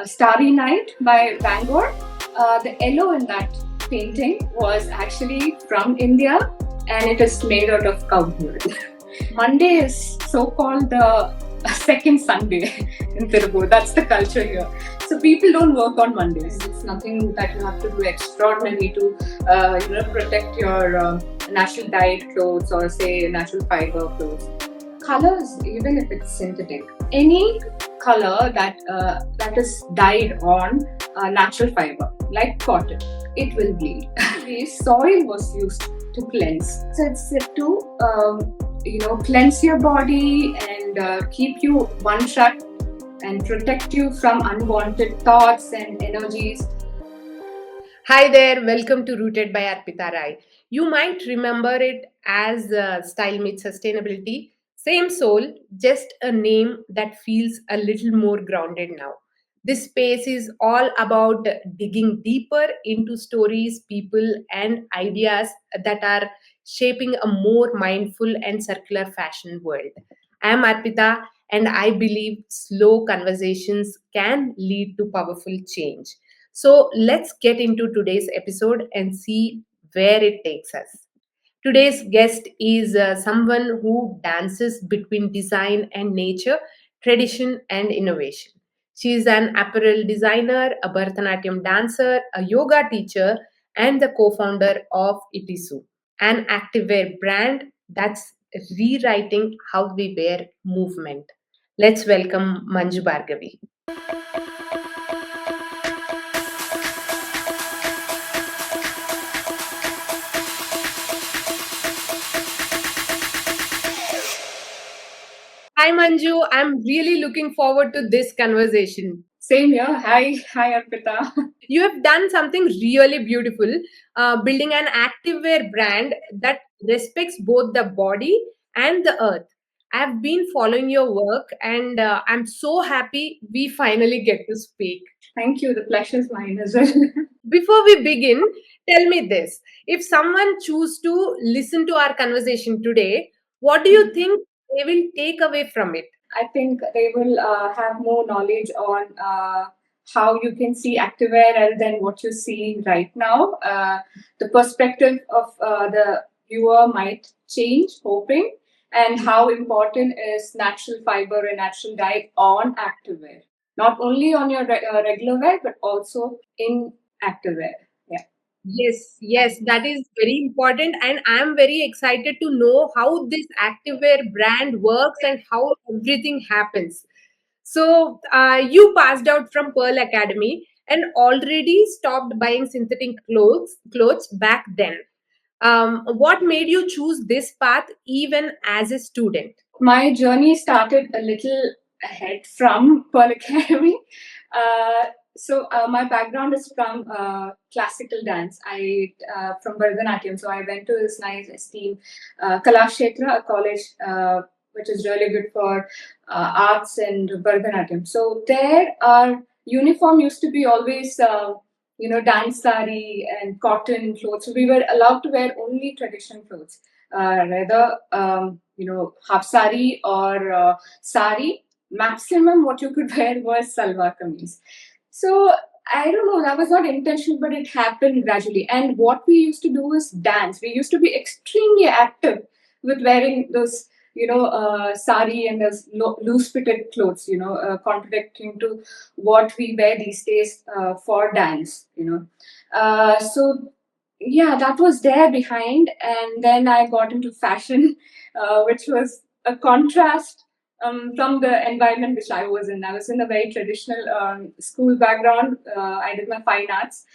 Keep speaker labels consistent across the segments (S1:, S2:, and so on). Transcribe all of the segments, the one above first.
S1: Starry Night by Van Gogh. The yellow in that painting was actually from India and it is made out of cowhide. Monday is so-called the second Sunday in Tirupur. That's the culture here. So people don't work on Mondays. It's nothing that you have to do extraordinary to protect your natural dyed clothes or say natural fiber clothes. Colors, even if it's synthetic, any color that is dyed on natural fiber, like cotton, it will bleed. The soil was used to cleanse. So it's to cleanse your body and keep you one shot and protect you from unwanted thoughts and energies.
S2: Hi there, welcome to Rooted by Arpitharai. You might remember it as Style Meets Sustainability. Same soul, just a name that feels a little more grounded now. This space is all about digging deeper into stories, people, and ideas that are shaping a more mindful and circular fashion world. I am Arpita, and I believe slow conversations can lead to powerful change. So let's get into today's episode and see where it takes us. Today's guest is someone who dances between design and nature, tradition and innovation. She is an apparel designer, a Bharatanatyam dancer, a yoga teacher, and the co founder of Itisu, an activewear brand that's rewriting how we wear movement. Let's welcome Manju Bargavi. Hi Manju, I'm really looking forward to this conversation.
S1: Same here. Hi, Arpita.
S2: You have done something really beautiful, building an activewear brand that respects both the body and the earth. I've been following your work and I'm so happy we finally get to speak.
S1: Thank you. The pleasure is mine as well.
S2: Before we begin, tell me this. If someone choose to listen to our conversation today, what do you think they will take away from it?
S1: I think they will have more knowledge on how you can see activewear rather than what you see right now. The perspective of the viewer might change, hoping, and how important is natural fiber and natural dye on activewear. Not only on your regular wear, but also in activewear. Yeah.
S2: Yes, that is very important. And I'm very excited to know how this activewear brand works and how everything happens. So, you passed out from Pearl Academy and already stopped buying synthetic clothes back then. What made you choose this path even as a student?
S1: My journey started a little ahead from Pearl Academy. My background is from classical dance. I from Bharatanatyam. So I went to this nice esteemed Kalakshetra, a college which is really good for arts and Bharatanatyam. So there our uniform used to be always dance sari and cotton clothes. So we were allowed to wear only traditional clothes, rather half sari or sari. Maximum what you could wear was salwar kameez. So I don't know, that was not intentional, but it happened gradually. And what we used to do is dance. We used to be extremely active with wearing those, sari and those loose fitted clothes, contradicting to what we wear these days for dance. So yeah, that was there behind. And then I got into fashion, which was a contrast from the environment which I was in. I was in a very traditional school background. I did my fine arts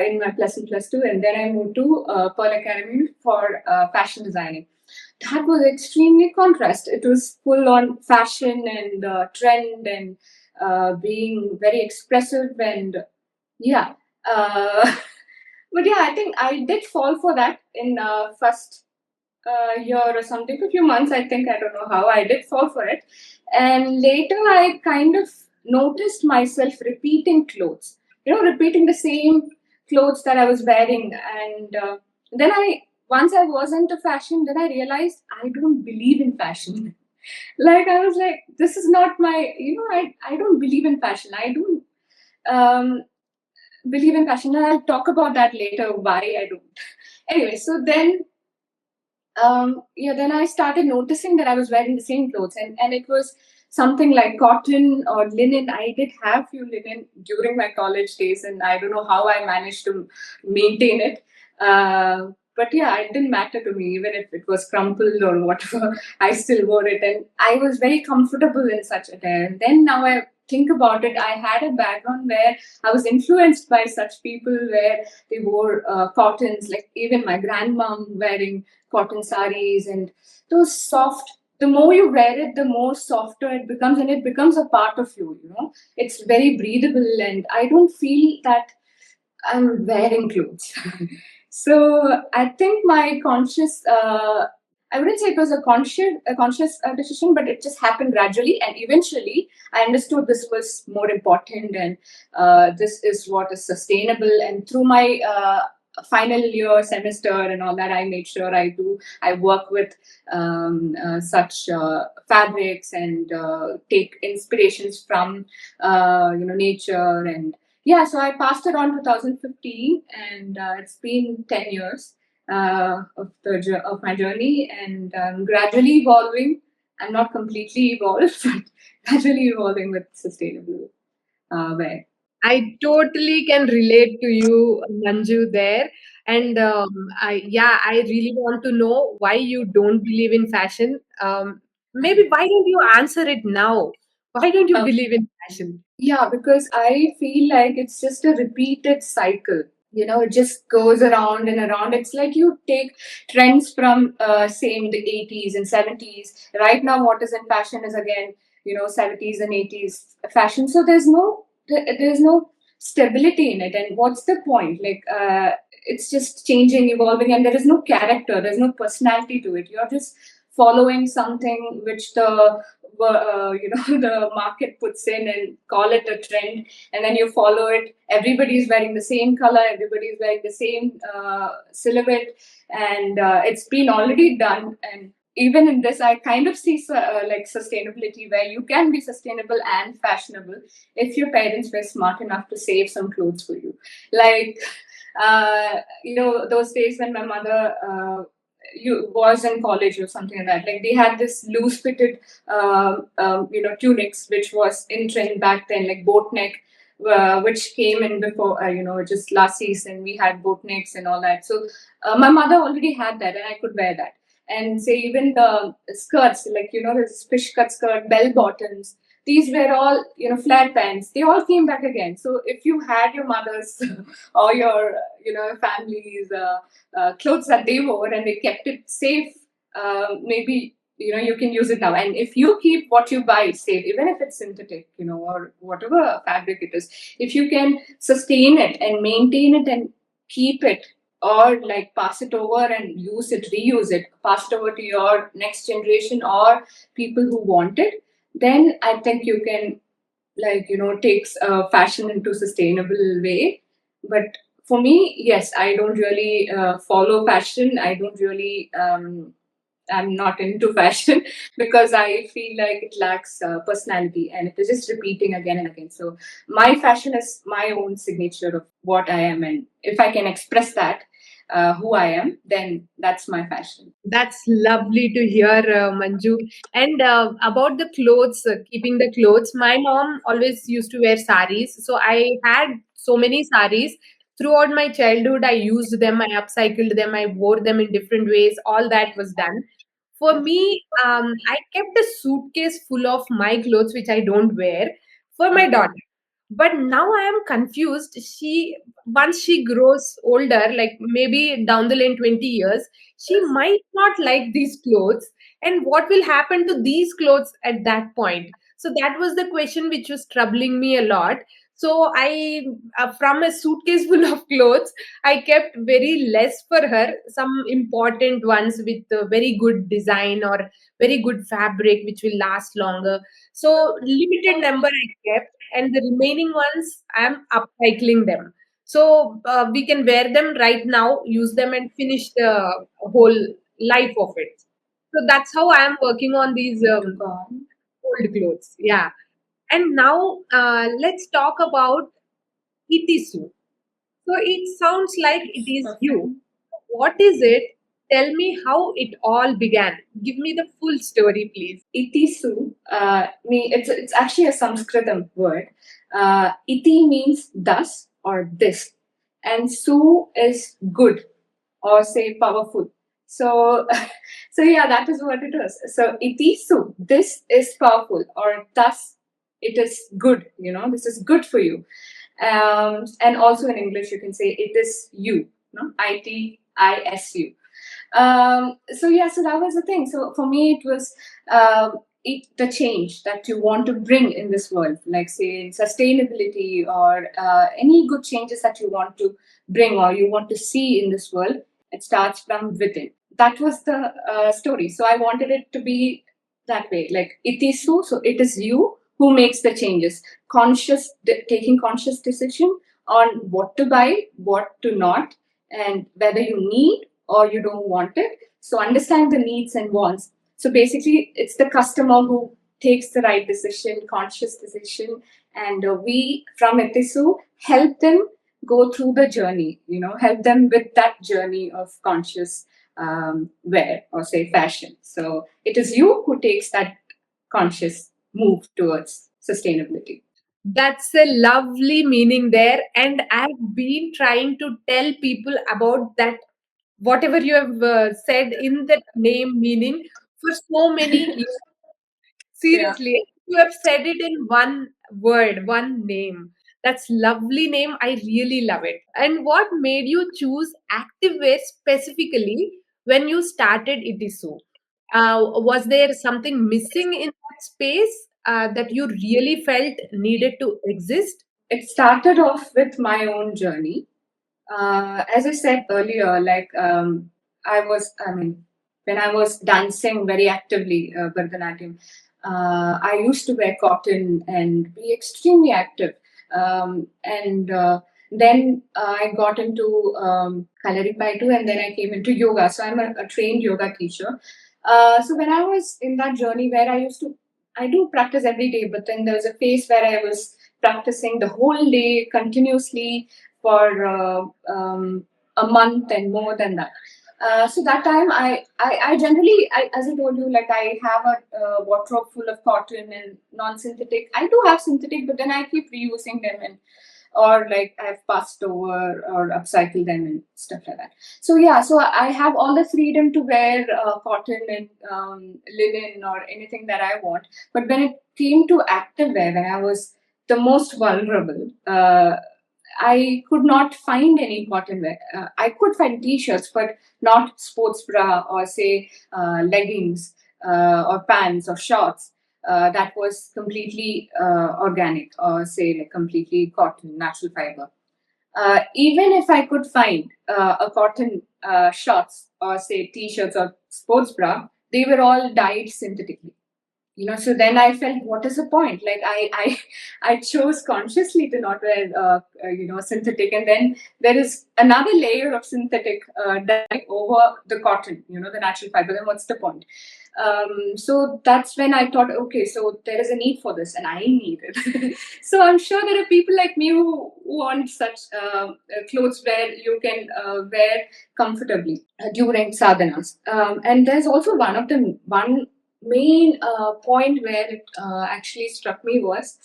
S1: in my plus one, plus two, and then I moved to Pearl Academy for fashion designing. That was extremely contrast. It was full on fashion and trend and being very expressive and yeah. But yeah, I think I did fall for that in first year or something, a few months, I think. I don't know how. I did fall for it. And later, I kind of noticed myself repeating clothes, repeating the same clothes that I was wearing. And then once I was into fashion, then I realized I don't believe in fashion. Like, I was like, this is not my, I don't believe in fashion. I don't. um, believe in fashion, and I'll talk about that later. Why I don't. Anyway, so then then I started noticing that I was wearing the same clothes, and it was something like cotton or linen. I did have few linen during my college days, and I don't know how I managed to maintain it. But yeah, it didn't matter to me, even if it was crumpled or whatever. I still wore it, and I was very comfortable in such attire. And then now I think about it, I had a background where I was influenced by such people, where they wore cottons, like even my grandmom wearing cotton saris, and those soft, the more you wear it, the more softer it becomes, and it becomes a part of you. It's very breathable, and I don't feel that I'm wearing clothes. So I think my conscious, I wouldn't say it was a conscious decision, but it just happened gradually, and eventually I understood this was more important, and this is what is sustainable. And through my final year semester and all that, I made sure I work with such fabrics, and take inspirations from nature. And yeah, so I passed it on 2015, and it's been 10 years of my journey, and gradually evolving. I'm not completely evolved, but gradually evolving with sustainable wear.
S2: I totally can relate to you, Manju, there. And I really want to know why you don't believe in fashion. Maybe why don't you answer it now? Why don't you
S1: Um,
S2: believe in fashion?
S1: yeah, because I feel like it's just a repeated cycle. It just goes around and around. It's like you take trends from same the 80s and 70s. Right now what is in fashion is again 70s and 80s fashion. So there's no stability in it, and what's the point? Like it's just changing, evolving, and there is no character, there's no personality to it. You're just following something which the market puts in, and call it a trend, and then you follow it. Everybody's wearing the same color, everybody's wearing the same silhouette, and it's been already done. And even in this, I kind of see like sustainability, where you can be sustainable and fashionable if your parents were smart enough to save some clothes for you. Like those days when my mother you was in college or something like that. Like they had this loose fitted, tunics, which was in trend back then, like boat neck, which came in before, just last season we had boat necks and all that. So my mother already had that, and I could wear that. And say even the skirts, like this fish cut skirt, bell bottoms. These were all flat pants. They all came back again. So if you had your mother's or your family's clothes that they wore, and they kept it safe, maybe you can use it now. And if you keep what you buy safe, even if it's synthetic, or whatever fabric it is, if you can sustain it and maintain it and keep it, or like pass it over and use it, reuse it, pass it over to your next generation or people who want it, then I think you can, like takes fashion into sustainable way. But for me, yes, I don't really follow fashion. I don't really I'm not into fashion because I feel like it lacks personality, and it is just repeating again and again. So my fashion is my own signature of what I am, and if I can express that who I am, then that's my fashion.
S2: That's lovely to hear, Manju. And about the clothes, keeping the clothes, my mom always used to wear saris. So I had so many saris. Throughout my childhood, I used them, I upcycled them, I wore them in different ways. All that was done. For me, I kept a suitcase full of my clothes, which I don't wear, for my
S1: Okay.
S2: daughter. But now I am confused. Once she grows older, like maybe down the lane 20 years, she might not like these clothes. And what will happen to these clothes at that point? So that was the question which was troubling me a lot. So from a suitcase full of clothes, I kept very less for her, some important ones with very good design or very good fabric which will last longer. So limited number I kept, and the remaining ones I'm upcycling them. So we can wear them right now, use them, and finish the whole life of it. So that's how I am working on these old clothes. Yeah. And now let's talk about Itisu. So it sounds like it is
S1: Okay.
S2: you. What is it? Tell me how it all began. Give me the full story, please.
S1: Itisu, it's actually a Sanskritam word. Iti means thus or this, and su is good or say powerful. So, so yeah, that is what it is. So itisu, this is powerful, or thus it is good. This is good for you. And also in English, you can say it is you. No, Itisu. So yeah, so that was the thing. So for me, it was the change that you want to bring in this world, like say in sustainability or any good changes that you want to bring or you want to see in this world. It starts from within. That was the story. So I wanted it to be that way, like itisu. So it is you who makes the changes, taking conscious decision on what to buy, what to not, and whether you need or you don't want it. So understand the needs and wants. So basically, it's the customer who takes the right decision, conscious decision, and we from Itisu help them go through the journey. Help them with that journey of conscious wear or say fashion. So it is you who takes that conscious move towards sustainability.
S2: That's a lovely meaning there. And I've been trying to tell people about that, whatever you have said in that name meaning for so many years.
S1: Yeah.
S2: Seriously, you have said it in one word, one name. That's lovely name. I really love it. And what made you choose activewear specifically when you started Itisu? Was there something missing in that space that you really felt needed to exist?
S1: It started off with my own journey. As I said earlier, like when I was dancing very actively, Bharatanatyam, I used to wear cotton and be extremely active. And then I got into Kalaripaitu and then I came into yoga. So I'm a trained yoga teacher. So when I was in that journey where I do practice every day, but then there was a phase where I was practicing the whole day continuously for a month and more than that. So that time, I generally, as I told you, like I have a wardrobe full of cotton and non-synthetic. I do have synthetic, but then I keep reusing them and or like I've passed over or upcycled them and stuff like that. So yeah, so I have all the freedom to wear cotton and linen or anything that I want. But when it came to activewear, when I was the most vulnerable, I could not find any cotton wear. I could find t-shirts, but not sports bra or say leggings or pants or shorts. That was completely organic or say like completely cotton, natural fiber. Even if I could find a cotton shorts or say t-shirts or sports bra, they were all dyed synthetically. So then I felt, what is the point? Like I chose consciously to not wear synthetic, and then there is another layer of synthetic dye over the cotton, the natural fiber. Then what's the point? So that's when I thought, okay, so there is a need for this and I need it. So I'm sure there are people like me who want such clothes where you can wear comfortably during sadhanas. And there's also one main point where it actually struck me was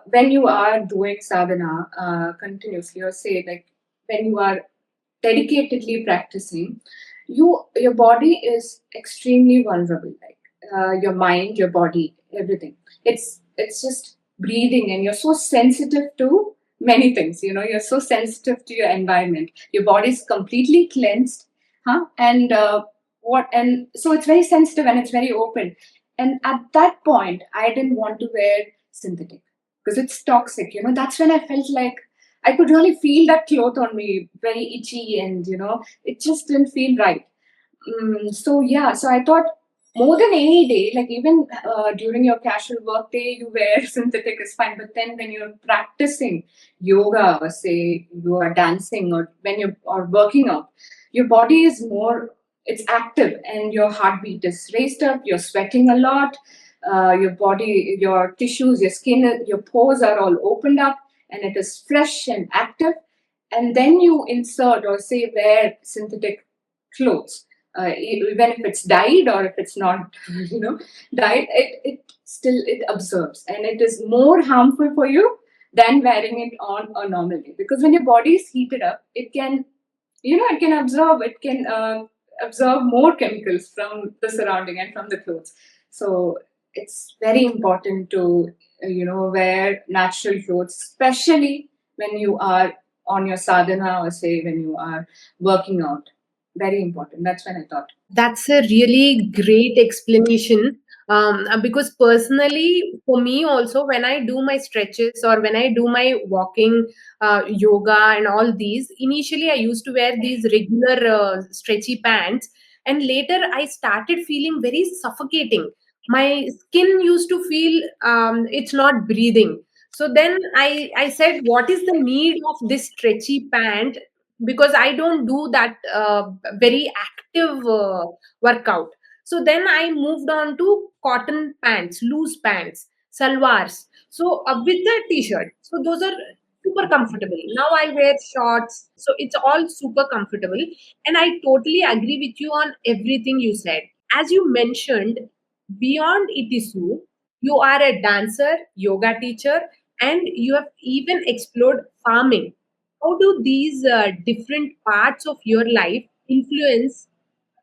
S1: when you are doing sadhana continuously, or say like when you are dedicatedly practicing, your body is extremely vulnerable. Like your mind, your body, everything. It's just breathing, and you're so sensitive to many things. You're so sensitive to your environment. Your body is completely cleansed, huh? And so it's very sensitive and it's very open. And at that point, I didn't want to wear synthetic because it's toxic. That's when I felt like I could really feel that cloth on me, very itchy, and it just didn't feel right. So yeah, so I thought more than any day, like even during your casual work day, you wear synthetic is fine. But then when you're practicing yoga, or say you are dancing, or when you're or working out, your body is more, it's active, and your heartbeat is raised up. You're sweating a lot. Your body, your tissues, your skin, your pores are all opened up, and it is fresh and active, and then you insert or say wear synthetic clothes, even if it's dyed or if it's not, dyed, it still it absorbs, and it is more harmful for you than wearing it on a normal day, because when your body is heated up, it can, it can absorb, absorb more chemicals from the surrounding and from the clothes. So it's very important to wear natural clothes, especially when you are on your sadhana, or say when you are working out. Very important. That's when I thought.
S2: That's a really great explanation. Because personally, for me also, when I do my stretches or when I do my walking, yoga, and all these, initially I used to wear these regular stretchy pants, and later I started feeling very suffocating. My skin used to feel it's not breathing. So then I said, what is the need of this stretchy pant? Because I don't do that very active workout. So then I moved on to cotton pants, loose pants, salwars. So with the t-shirt. So those are super comfortable. Now I wear shorts. So it's all super comfortable. And I totally agree with you on everything you said. As you mentioned, beyond Itisu, you are a dancer, yoga teacher, and you have even explored farming. How do these different parts of your life influence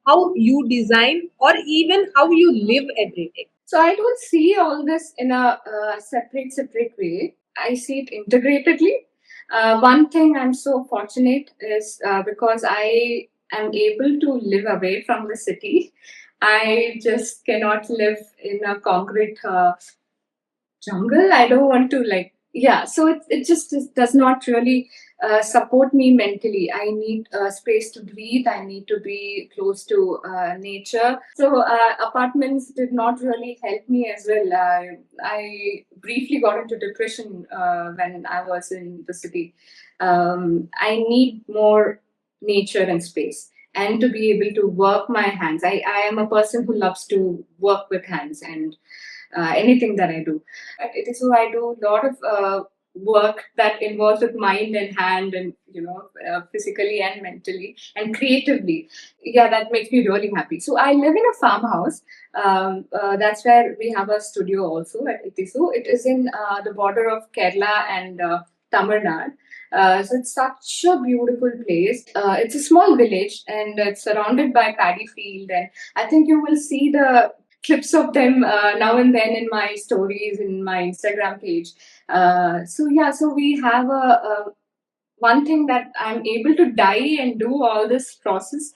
S2: how you design or even how you live every day?
S1: So I don't see all this in a separate way. I see it integratedly. One thing I'm so fortunate is, because I am able to live away from the city. I just cannot live in a concrete jungle. I don't want to, like, yeah. So it does not really support me mentally. I need space to breathe. I need to be close to nature. So apartments did not really help me as well. I briefly got into depression when I was in the city. I need more nature and space, and to be able to work my hands. I am a person who loves to work with hands, and anything that I do. So I do a lot of work that involves with mind and hand, and physically and mentally and creatively. Yeah, that makes me really happy. So I live in a farmhouse. That's where we have a studio also at Itisu. It is in the border of Kerala and Tamil Nadu. So it's such a beautiful place. It's a small village, and it's surrounded by paddy field, and I think you will see the clips of them now and then in my stories in my Instagram page. So yeah, so we have a one thing that I'm able to dye and do all this process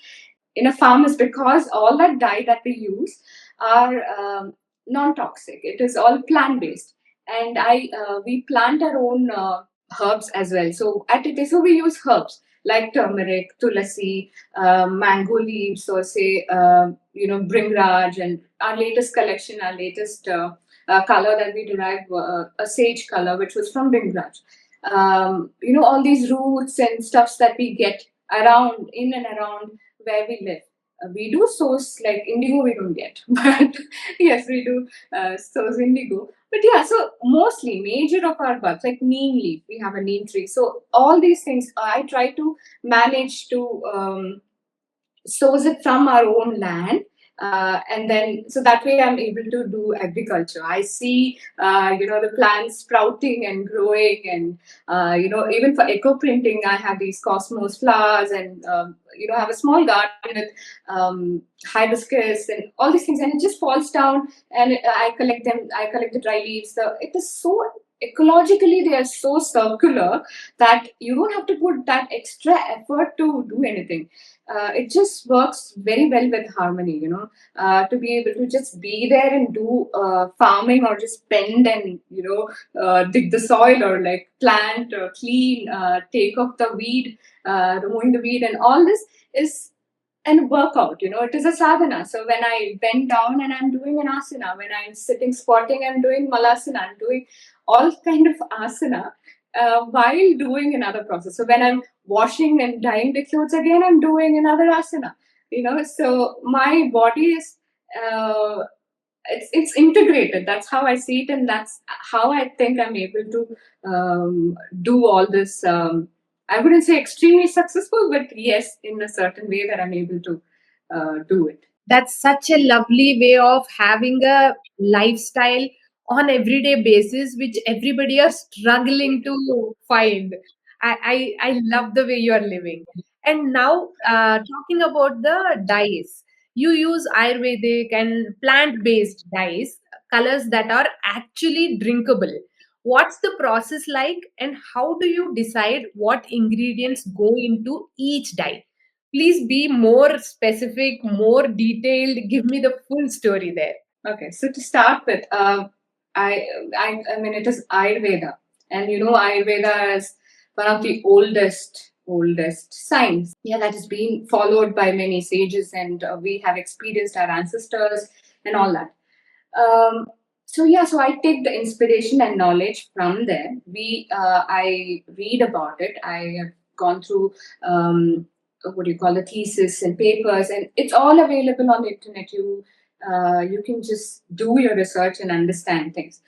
S1: in a farm is because all that dye that we use are non-toxic. It is all plant-based, and I we plant our own herbs as well. So at Itisu we use herbs like turmeric, tulasi, mango leaves, or say bringraj, and our latest collection, our latest color that we derived, a sage color, which was from bringraj. All these roots and stuffs that we get around, in and around where we live. We do source, like indigo we don't get, but yes, we do source indigo. But yeah, so mostly major of our buds, like neem leaf, we have a neem tree. So all these things I try to manage to source it from our own land. And then, so that way I'm able to do agriculture. I see the plants sprouting and growing, and even for eco printing I have these cosmos flowers, and I have a small garden with hibiscus and all these things, and it just falls down, and I collect them. I collect the dry leaves. So it is so ecologically, they are so circular that you don't have to put that extra effort to do anything. It just works very well with harmony, to be able to just be there and do farming, or just bend and dig the soil, or like plant or clean, take off the weed, removing the weed, and all this is and workout. It is a sadhana. So when I bend down and I'm doing an asana, when I'm sitting squatting, I'm doing malasana, I'm doing all kind of asana while doing another process. So when I'm washing and dyeing the clothes again, I'm doing another asana. So my body is uh, it's integrated. That's how I see it, and that's how I think I'm able to do all this. I wouldn't say extremely successful, but yes, in a certain way that I'm able to do it.
S2: That's such a lovely way of having a lifestyle on everyday basis, which everybody are struggling to find. I love the way you are living. And now, talking about the dyes, you use Ayurvedic and plant-based dyes, colors that are actually drinkable. What's the process like, and how do you decide what ingredients go into each dye? Please be more specific, more detailed. Give me the full story there.
S1: Okay, so to start with, I, I mean, it is Ayurveda, and Ayurveda is one of the oldest science. Yeah, that has been followed by many sages, and we have experienced our ancestors and all that. Um, so yeah, so I take the inspiration and knowledge from there. I read about it. I have gone through what do you call the thesis and papers, and it's all available on the internet. You can just do your research and understand things.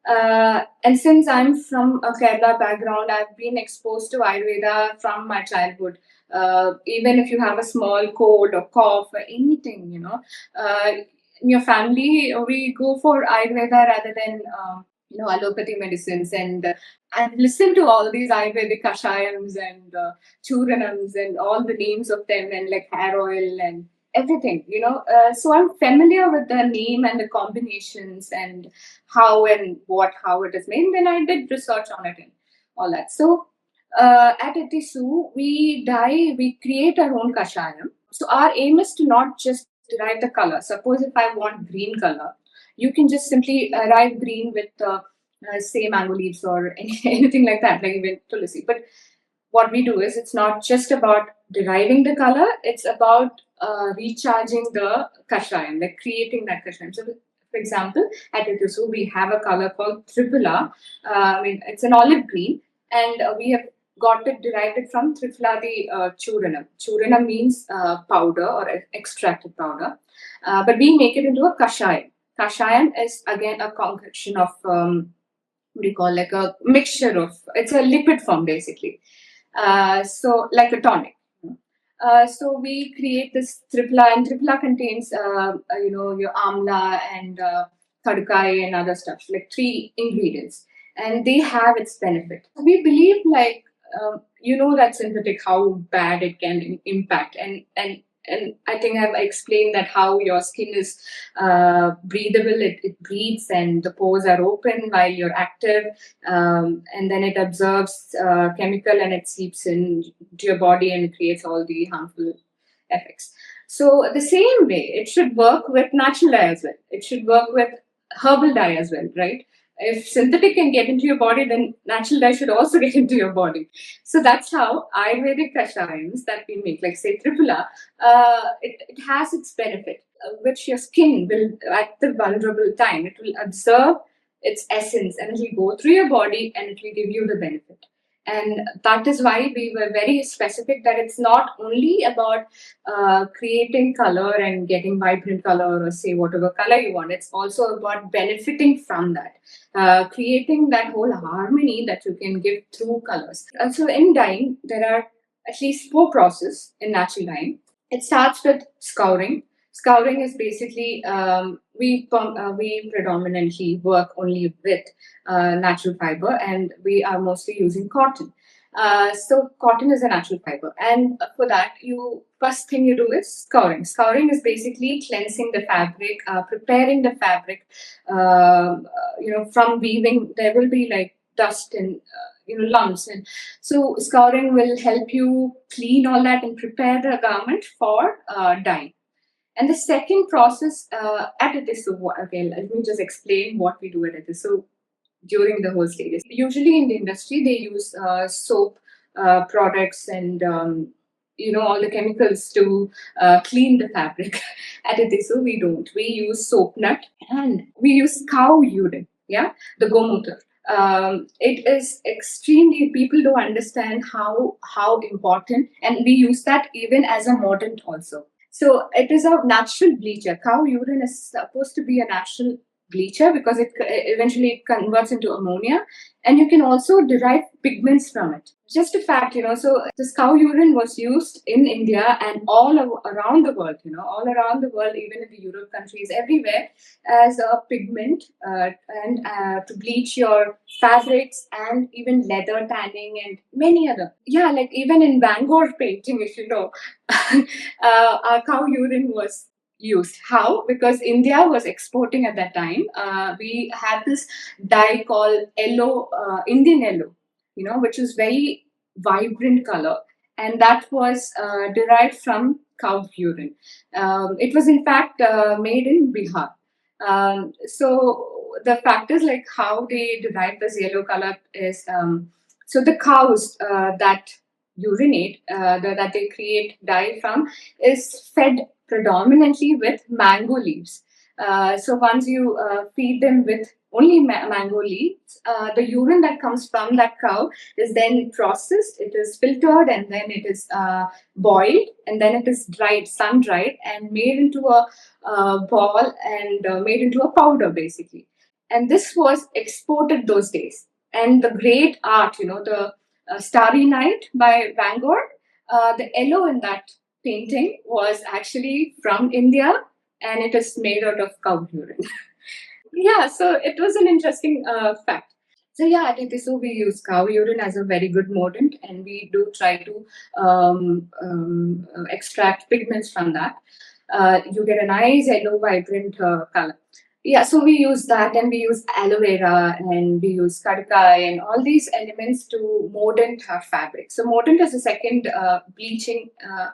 S1: And since I'm from a Kerala background, I've been exposed to Ayurveda from my childhood. Even if you have a small cold or cough or anything, in your family, we go for Ayurveda rather than allopathy medicines. And I've listened to all these Ayurvedic kashayams and churanams and all the names of them, and like hair oil and everything. So I'm familiar with the name and the combinations and how it is made. And then I did research on it and all that. So at Itisu, we create our own kashayam. So our aim is to not just derive the color. Suppose if I want green color, you can just simply arrive green with say mango leaves or anything like that, like even tulsi. But what we do is, it's not just about deriving the color; it's about recharging the kashayam, like creating that kashayam. So, for example, at Itisu, we have a color called Tripula. I mean, it's an olive green, and we have got it derived it from Tripula the Churanam. Churanam means powder or extracted powder, but we make it into a kashayam. Kashayam is again a concoction of what do you call, like a mixture of, it's a liquid form basically. So like a tonic. So we create this tripla, and tripla contains, your amla and kadukai and other stuff, like three ingredients, and they have its benefit. We believe, like, that synthetic, how bad it can impact, and I think I've explained that how your skin is breathable, it breathes, and the pores are open while you're active, and then it absorbs chemical and it seeps into your body and creates all the harmful effects. So the same way, it should work with natural dye as well. It should work with herbal dye as well, right? If synthetic can get into your body, then natural dye should also get into your body. So that's how Ayurvedic kashayams that we make, like say Tripula, it has its benefit, which your skin will, at the vulnerable time, it will absorb its essence and it will go through your body and it will give you the benefit. And that is why we were very specific that it's not only about creating color and getting vibrant color or say whatever color you want. It's also about benefiting from that, creating that whole harmony that you can give through colors. So in dyeing, there are at least four processes in natural dyeing. It starts with scouring. Scouring is basically we predominantly work only with natural fiber, and we are mostly using cotton. So cotton is a natural fiber, and for that, you first thing you do is scouring. Scouring is basically cleansing the fabric, preparing the fabric. From weaving, there will be like dust and lumps, and so scouring will help you clean all that and prepare the garment for dyeing. And the second process at Itisu, okay, let me just explain what we do at Itisu during the whole stages. Usually in the industry, they use soap products and all the chemicals to clean the fabric. At Itisu, we don't. We use soap nut and we use cow urine, yeah, the gomutra. It is extremely, people don't understand how important, and we use that even as a mordant also. So it is a natural bleacher. Cow urine is supposed to be a natural bleacher because eventually it converts into ammonia, and you can also derive pigments from it. Just a fact, so this cow urine was used in India and around the world, all around the world, even in the Europe countries, everywhere, as a pigment, and to bleach your fabrics and even leather tanning and many other. Yeah, like even in Bangor painting, if you know, our cow urine was used. How? Because India was exporting at that time. We had this dye called yellow, Indian yellow, which is very vibrant color, and that was derived from cow urine. It was in fact made in Bihar. So the factors like how they derive this yellow color is, so the cows that urinate, that they create dye from, is fed predominantly with mango leaves. So once you feed them with only mango leaves, the urine that comes from that cow is then processed, it is filtered, and then it is boiled, and then it is dried, sun dried, and made into a ball, and made into a powder basically. And this was exported those days. And the great art, the Starry Night by Van Gogh, the yellow in that painting was actually from India, and it is made out of cow urine. Yeah, so it was an interesting fact. So yeah, at Itisu we use cow urine as a very good mordant, and we do try to extract pigments from that. You get a nice yellow, vibrant color. Yeah, so we use that, and we use aloe vera, and we use kadakai, and all these elements to mordant our fabric. So mordant is the second bleaching.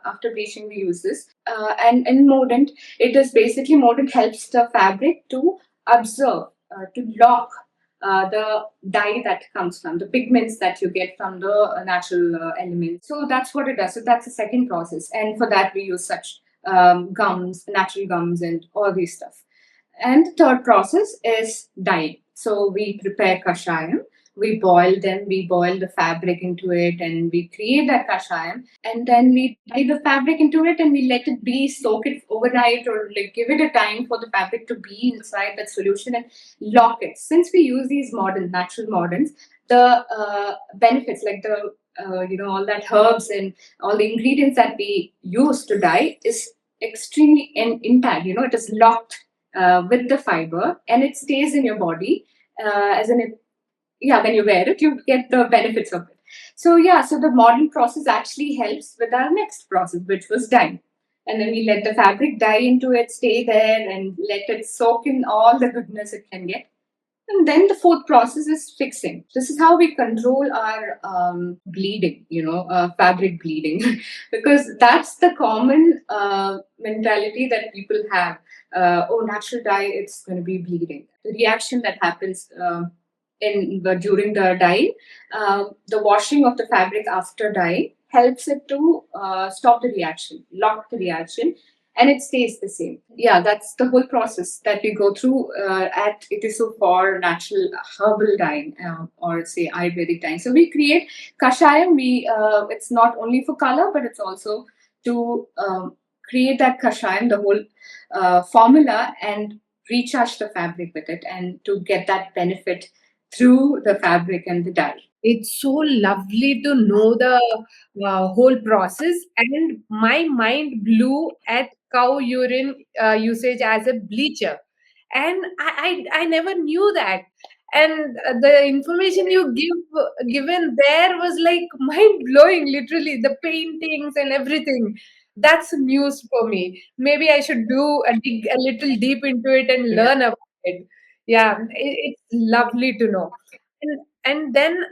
S1: After bleaching, we use this, and in mordant, it is basically mordant helps the fabric to observe, to lock the dye that comes from the pigments that you get from the natural elements. So that's what it does. So that's the second process, and for that we use such gums, natural gums, and all these stuff. And the third process is dyeing. So we prepare kashayam, we boil them, we boil the fabric into it, and we create that kashayam. And then we dye the fabric into it, and we let it be, soak it overnight, or like give it a time for the fabric to be inside that solution and lock it. Since we use these modern, natural moderns, the benefits like the all that herbs and all the ingredients that we use to dye is extremely intact. It is locked with the fiber, and it stays in your body, as in, yeah, when you wear it you get the benefits of it. So yeah, so the modern process actually helps with our next process, which was dyeing. And then we let the fabric dye into it, stay there, and let it soak in all the goodness it can get. And then the fourth process is fixing. This is how we control our bleeding, fabric bleeding, because that's the common mentality that people have. Oh, natural dye, it's going to be bleeding. The reaction that happens during the dye, the washing of the fabric after dye helps it to stop the reaction, lock the reaction, and it stays the same. Yeah, that's the whole process that we go through at Itisu for natural herbal dyeing, or say Ayurvedic dyeing. So we create kashayam. It's not only for color, but it's also to create that kashayam, the whole formula, and recharge the fabric with it, and to get that benefit through the fabric and the dye.
S2: It's so lovely to know the whole process, and my mind blew at cow urine usage as a bleacher, and I never knew that. And the information you given there was like mind blowing. Literally, the paintings and everything. That's news for me. Maybe I should dig a little deep into it and
S1: Yeah.
S2: learn about it. Yeah, it's lovely to know. And then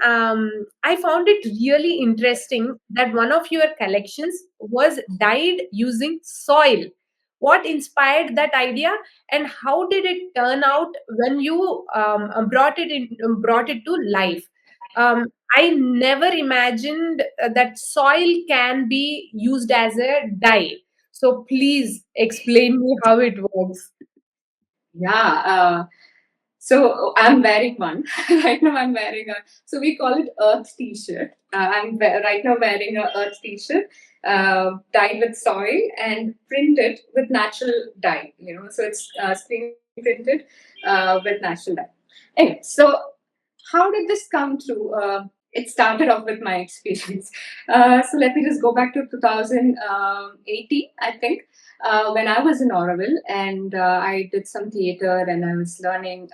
S2: I found it really interesting that one of your collections was dyed using soil. What inspired that idea, and how did it turn out when you brought it to life? I never imagined that soil can be used as a dye. So please explain me how it works.
S1: Yeah. So I'm wearing one right now. So we call it Earth T-shirt. Right now wearing a Earth T-shirt, dyed with soil and printed with natural dye. So it's screen printed with natural dye. Anyway, so how did this come through? It started off with my experience. So let me just go back to 2018, I think, when I was in Oroville, and I did some theater, and I was learning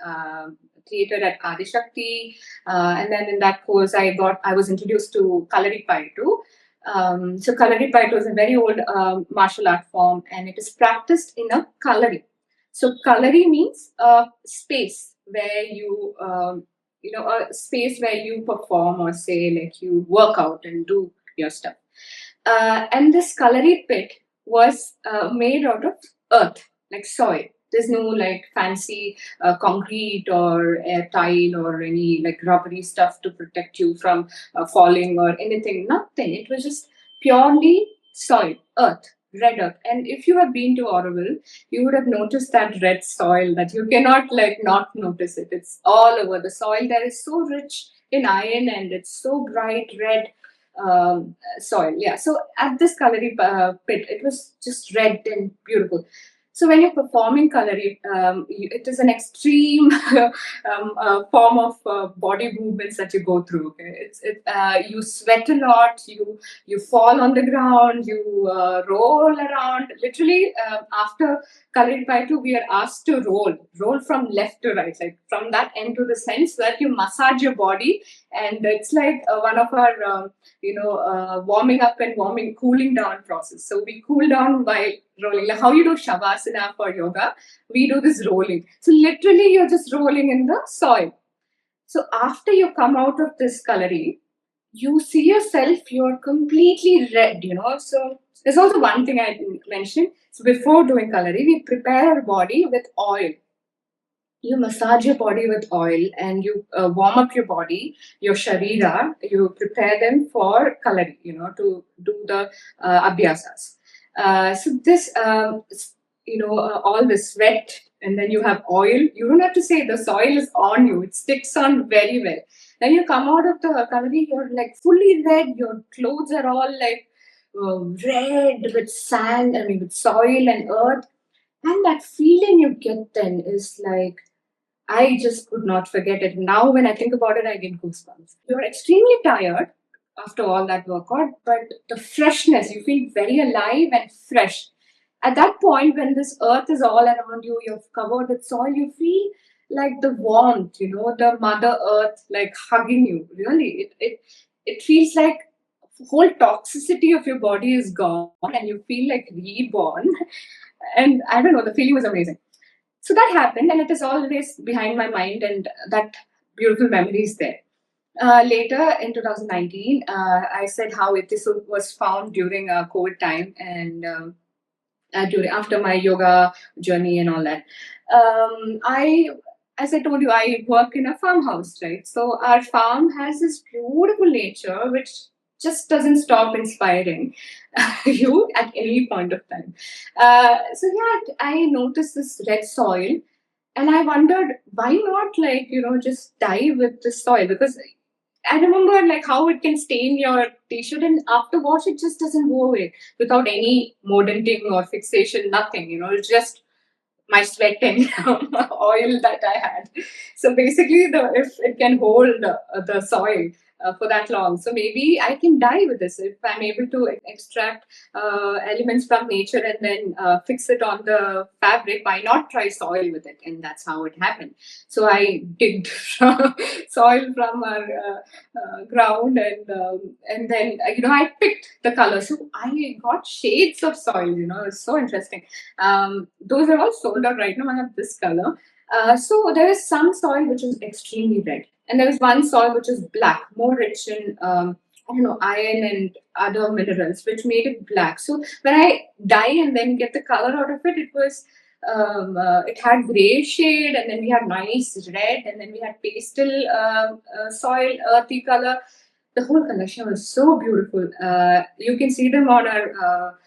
S1: theater at Adishakti, and then in that course, I was introduced to Kalari Paitu. So Kalari Paitu is a very old martial art form, and it is practiced in a kalari. So kalari means a space where a space where you perform, or say like you work out and do your stuff. And this kalari pit was made out of earth, like soil. There's no like fancy concrete or air tile or any like rubbery stuff to protect you from falling or anything. Nothing. It was just purely soil, earth, red earth. And if you have been to Oroville, you would have noticed that red soil that you cannot like not notice it. It's all over. The soil there is so rich in iron, and it's so bright red soil. Yeah. So at this Kalari pit, it was just red and beautiful. So when you're performing Kalari, it is an extreme form of body movements that you go through. Okay, you sweat a lot, you fall on the ground, you roll around. Literally, after Kalari Paitu, we are asked to roll from left to right, like from that end to the sense that you massage your body, and it's like one of our warming up and cooling down process. So we cool down by rolling. Like how you do shavasana for yoga, we do this rolling. So literally, you're just rolling in the soil. So after you come out of this kalari, you see yourself, you're completely red. So there's also one thing I didn't mention. So before doing kalari, we prepare our body with oil. You massage your body with oil, and you warm up your body, your sharira. You prepare them for kalari, to do the abhyasas. So this, all the sweat, and then you have oil. You don't have to say the soil is on you. It sticks on very well. Then you come out of the kalari, you're like fully red. Your clothes are all like red with sand, with soil and earth. And that feeling you get then is like, I just could not forget it. Now, when I think about it, I get goosebumps. You're extremely tired after all that workout, but the freshness, you feel very alive and fresh. At that point, when this earth is all around you, you're covered with soil, you feel like the warmth, the Mother Earth like hugging you. Really, it feels like the whole toxicity of your body is gone, and you feel like reborn. And I don't know, the feeling was amazing. So that happened, and it is always behind my mind, and that beautiful memory is there. Later in 2019, I said how Itisu was found during COVID time, and after my yoga journey and all that. As I told you, I work in a farmhouse, right? So our farm has this beautiful nature which just doesn't stop inspiring you at any point of time. So yeah, I noticed this red soil, and I wondered why not just dye with the soil, because I remember like how it can stain your t-shirt, and after wash it just doesn't go away without any modenting or fixation, nothing. It's just my sweat and oil that I had. So basically, if it can hold the soil for that long, so maybe I can dye with this if I'm able to extract elements from nature and then fix it on the fabric. Why not try soil with it? And that's how it happened. So I digged soil from our ground, and then I picked the color. So I got shades of soil. It's so interesting. Those are all sold out right now. I have this color. So there is some soil which is extremely red, and there is one soil which is black, more rich in iron and other minerals, which made it black. So when I dye and then get the color out of it, it had gray shade, and then we had nice red, and then we had pastel soil, earthy color. The whole collection was so beautiful. You can see them on our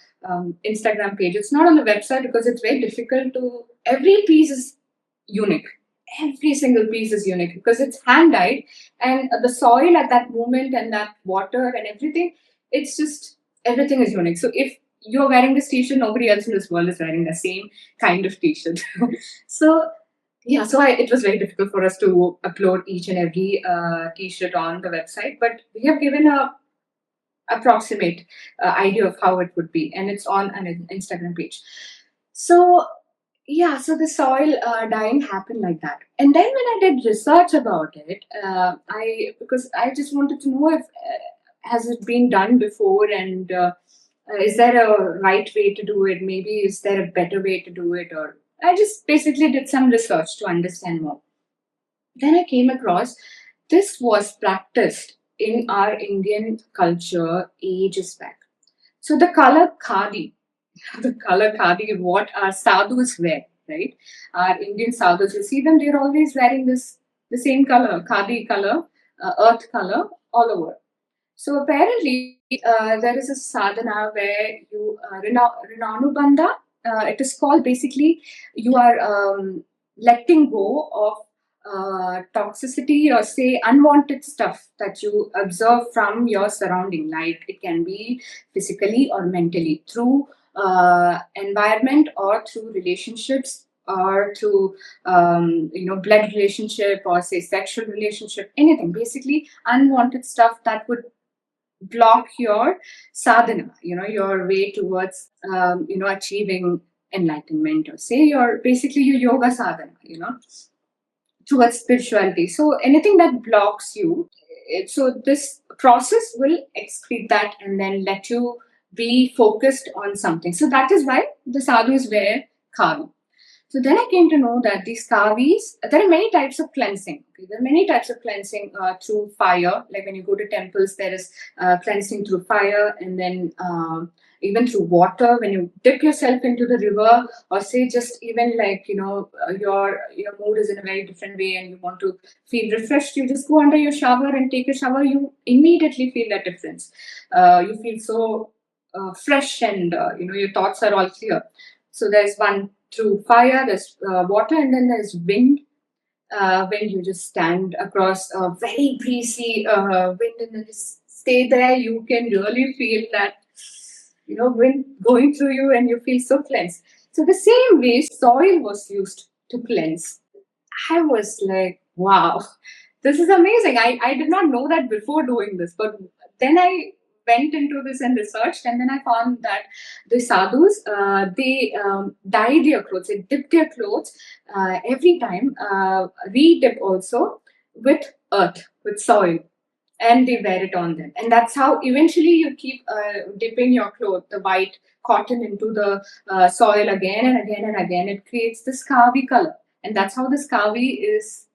S1: Instagram page. It's not on the website because it's very difficult to. Every piece is unique. every single piece is unique because it's hand dyed, and the soil at that moment and that water and everything, it's just everything is unique. So if you're wearing this t-shirt, nobody else in this world is wearing the same kind of t-shirt. So yeah, so it was very difficult for us to upload each and every t-shirt on the website, but we have given a approximate idea of how it would be, and it's on an Instagram page. So yeah, so the soil dyeing happened like that. And then when I did research about it, I because I just wanted to know if has it been done before, and is there a right way to do it? Maybe is there a better way to do it? Or I just basically did some research to understand more. Then I came across this was practiced in our Indian culture ages back. So the color khadi, the color khadi, what our sadhus wear, right? Our Indian sadhus, you see them, they're always wearing this the same color, khadi color, earth color, all over. So apparently, there is a sadhana where you Rinanubandha. It is called basically you are letting go of toxicity or say unwanted stuff that you observe from your surrounding. Like it can be physically or mentally through environment or through relationships or through blood relationship or say sexual relationship, anything basically unwanted stuff that would block your sadhana, your way towards, achieving enlightenment, or say your basically your yoga sadhana, towards spirituality. So anything that blocks you, so this process will excrete that and then let you be focused on something. So that is why the sadhus wear khavi. So then I came to know that these kavis, there are many types of cleansing. Okay? There are many types of cleansing through fire. Like when you go to temples, there is cleansing through fire, and then even through water. When you dip yourself into the river, or say just even like your mood is in a very different way, and you want to feel refreshed, you just go under your shower and take a shower. You immediately feel that difference. You feel so fresh, and your thoughts are all clear. So there's one through fire, there's water, and then there's wind. When you just stand across a very breezy wind and then just stay there, you can really feel that wind going through you, and you feel so cleansed. So the same way soil was used to cleanse. I was like, wow, this is amazing. I did not know that before doing this, but then I went into this and researched, and then I found that the sadhus, they dye their clothes, they dip their clothes every time, re-dip also with earth, with soil, and they wear it on them. And that's how eventually you keep dipping your cloth, the white cotton, into the soil again and again and again. It creates this kavi color, and that's how this kavi is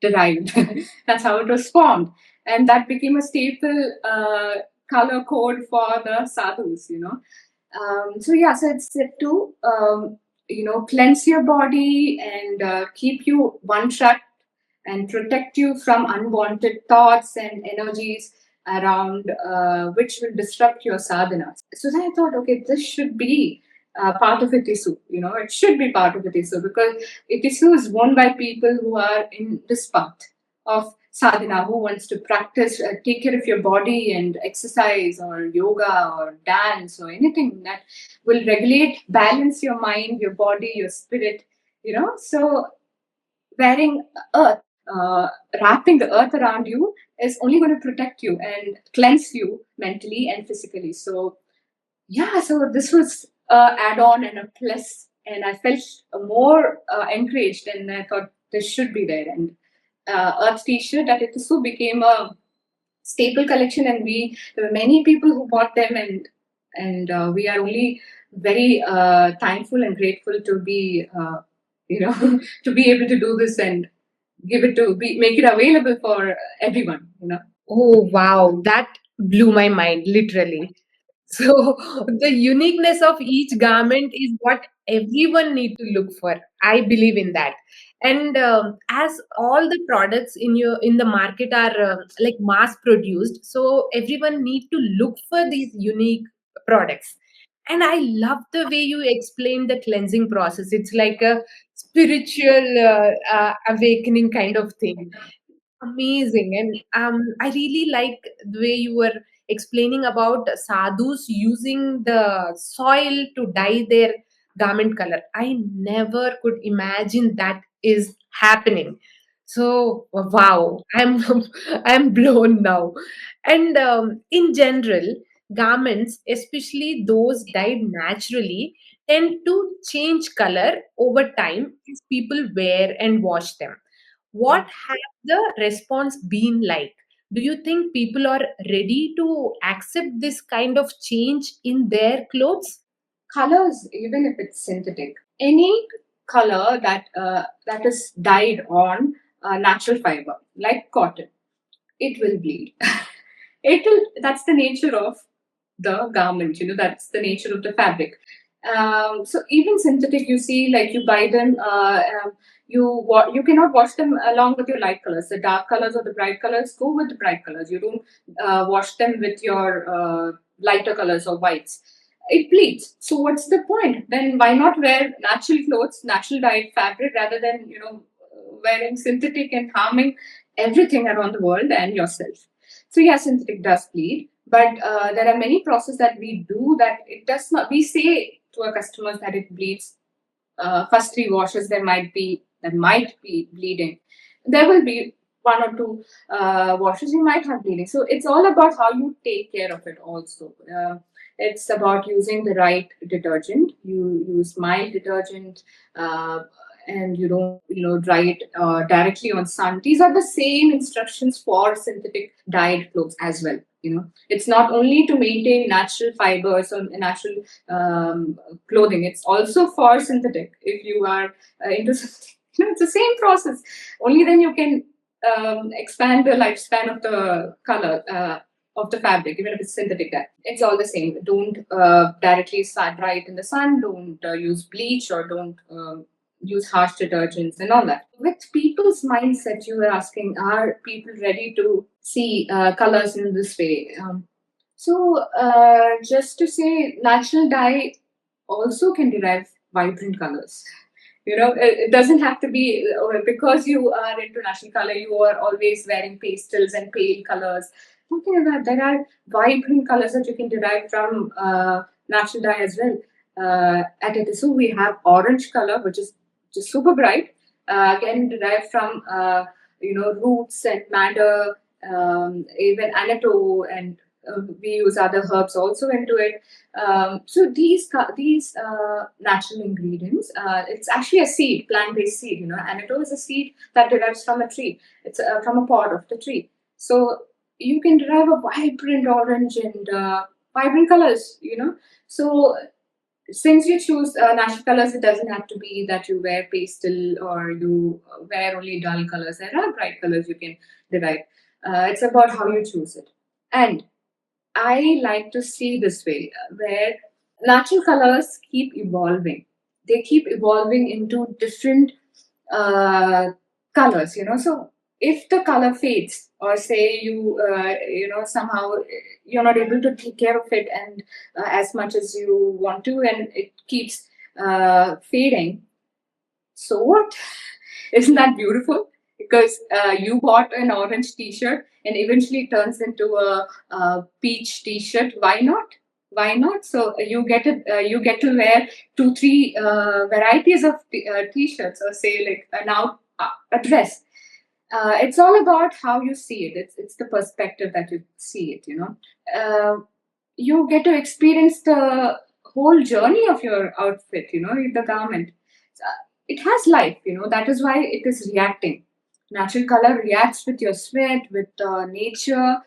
S1: derived. That's how it was formed, and that became a staple color code for the sadhus. So yeah, so it's said to cleanse your body and keep you one track and protect you from unwanted thoughts and energies around, which will disrupt your sadhana. So then I thought, okay, this should be part of Itisu. It should be part of Itisu because Itisu is worn by people who are in this path of sadhana, who wants to practice, take care of your body and exercise or yoga or dance or anything that will regulate, balance your mind, your body, your spirit. So wearing earth, wrapping the earth around you is only going to protect you and cleanse you mentally and physically. So yeah, so this was a add-on and a plus, and I felt more encouraged, and I thought this should be there. And Earth T-shirt at Itisu became a staple collection, and there were many people who bought them, and we are only very thankful and grateful to be to be able to do this and make it available for everyone.
S2: Oh, wow, that blew my mind, literally. So the uniqueness of each garment is what everyone need to look for. I believe in that. And as all the products in the market are like mass produced, so everyone need to look for these unique products. And I love the way you explained the cleansing process. It's like a spiritual awakening kind of thing. Amazing. And I really like the way you were explaining about sadhus using the soil to dye their garment color. I never could imagine that is happening. So wow, I'm I'm blown now. And in general, garments, especially those dyed naturally, tend to change color over time as people wear and wash them. What has the response been like? Do you think people are ready to accept this kind of change in their clothes?
S1: Colors, even if it's synthetic, any color that is dyed on natural fiber like cotton, it will bleed. It will. That's the nature of the garment. That's the nature of the fabric. So even synthetic, you see, like you buy them. You cannot wash them along with your light colors. The dark colors or the bright colors go with the bright colors. You don't wash them with your lighter colors or whites. It bleeds. So what's the point? Then why not wear natural clothes, natural dyed fabric, rather than wearing synthetic and harming everything around the world and yourself. So yeah, synthetic does bleed, but there are many processes that we do that it does not. We say to our customers that it bleeds. First three washes there might be bleeding. There will be one or two washes you might have bleeding. So it's all about how you take care of it. Also, it's about using the right detergent. You use mild detergent. And you don't dry it directly on sun. These are the same instructions for synthetic dyed clothes as well. It's not only to maintain natural fibers or natural clothing. It's also for synthetic. If you are into something, it's the same process. Only then you can expand the lifespan of the color of the fabric, even if it's synthetic dye. It's all the same. Don't directly dry it in the sun. Don't use bleach, or don't use harsh detergents and all that. With people's mindset, you were asking, are people ready to see colors in this way? Just to say, natural dye also can derive vibrant colors. It doesn't have to be because you are into natural color, you are always wearing pastels and pale colors. Nothing like that. There are vibrant colors that you can derive from natural dye as well. At Itisu, we have orange color, which is just super bright. Again, derived from roots and madder, even annatto, and we use other herbs also into it. So these natural ingredients, it's actually a seed, plant-based seed. Annatto is a seed that derives from a tree. It's from a pod of the tree. So you can derive a vibrant orange and vibrant colors. So since you choose natural colors, it doesn't have to be that you wear pastel or you wear only dull colors. There are bright colors you can derive. It's about how you choose it. And I like to see this way, where natural colors keep evolving. They keep evolving into different uh, colors. So if the color fades, or say somehow you're not able to take care of it and as much as you want to, and it keeps fading, so what? Isn't that beautiful? Because you bought an orange T-shirt and eventually it turns into a peach T-shirt. Why not? Why not? So you get to wear two, three varieties of T-shirts, or say like now a dress. It's all about how you see it. It's the perspective that you see it. You get to experience the whole journey of your outfit. The garment. It has life. That is why it is reacting. Natural color reacts with your sweat, with nature.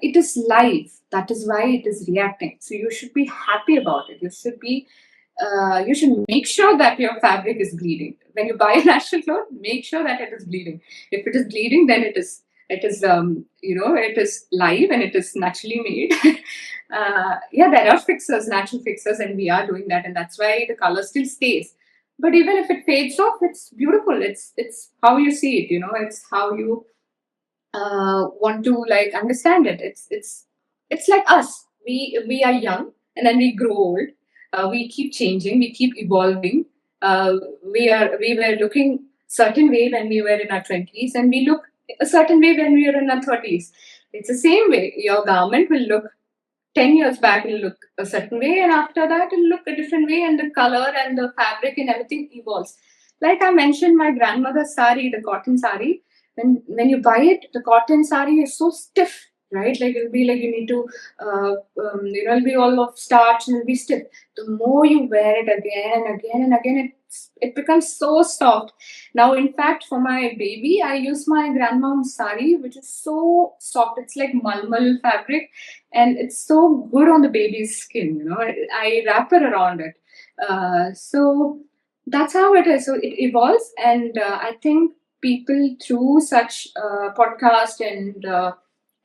S1: It is life. That is why it is reacting. So you should be happy about it. You should make sure that your fabric is bleeding. When you buy a natural cloth, make sure that it is bleeding. If it is bleeding, then it is live and it is naturally made. Yeah, there are fixers, natural fixers, and we are doing that, and that's why the color still stays. But even if it fades off, it's beautiful. It's how you see it. It's how you want to like understand it. It's like us. We are young and then we grow old. We keep changing. We keep evolving. uh, we were looking certain way when we were in our 20s, and we look a certain way when we are in our 30s. It's the same way. Your garment will look 10 years back, it'll look a certain way, and after that, it'll look a different way, and the color and the fabric and everything evolves. Like I mentioned, my grandmother's sari, the cotton sari, when you buy it, the cotton sari is so stiff, right? Like it'll be like you need to, it'll be all of starch and it'll be stiff. The more you wear it again and again and again, it becomes so soft. Now, in fact, for my baby, I use my grandmom's sari, which is so soft. It's like malmal fabric, and it's so good on the baby's skin. I wrap it around it. So that's how it is. So it evolves, and I think people through such podcast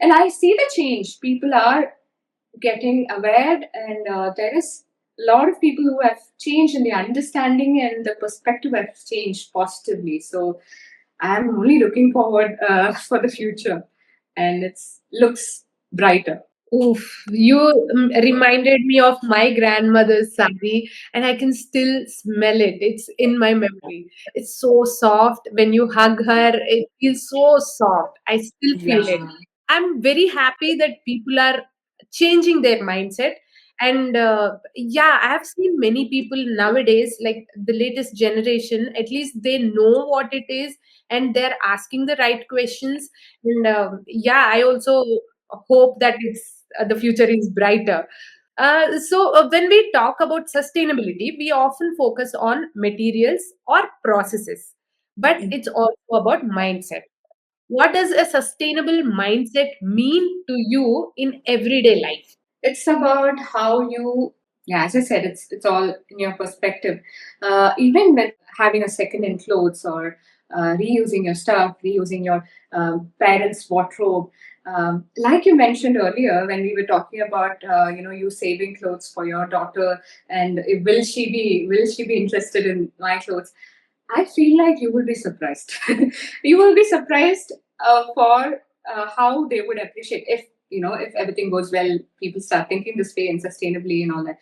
S1: and I see the change. People are getting aware, and there is a lot of people who have changed, and the understanding and the perspective have changed positively. So I'm only looking forward for the future, and it looks brighter.
S2: Oof, you reminded me of my grandmother's sari, and I can still smell it. It's in my memory. It's so soft. When you hug her, it feels so soft. I still feel it.
S1: Yeah.
S2: I'm very happy that people are changing their mindset. And yeah, I have seen many people nowadays, like the latest generation, at least they know what it is and they're asking the right questions. And yeah, I also hope that the future is brighter. When we talk about sustainability, we often focus on materials or processes, but it's also about mindset. What does a sustainable mindset mean to you in everyday life?
S1: It's about how you, yeah, as I said, it's all in your perspective. Even with having a second in clothes, or reusing your stuff, reusing your parents' wardrobe. Like you mentioned earlier, when we were talking about you saving clothes for your daughter, and will she be interested in my clothes? I feel like you will be surprised. You will be surprised for how they would appreciate if everything goes well, people start thinking this way and sustainably and all that.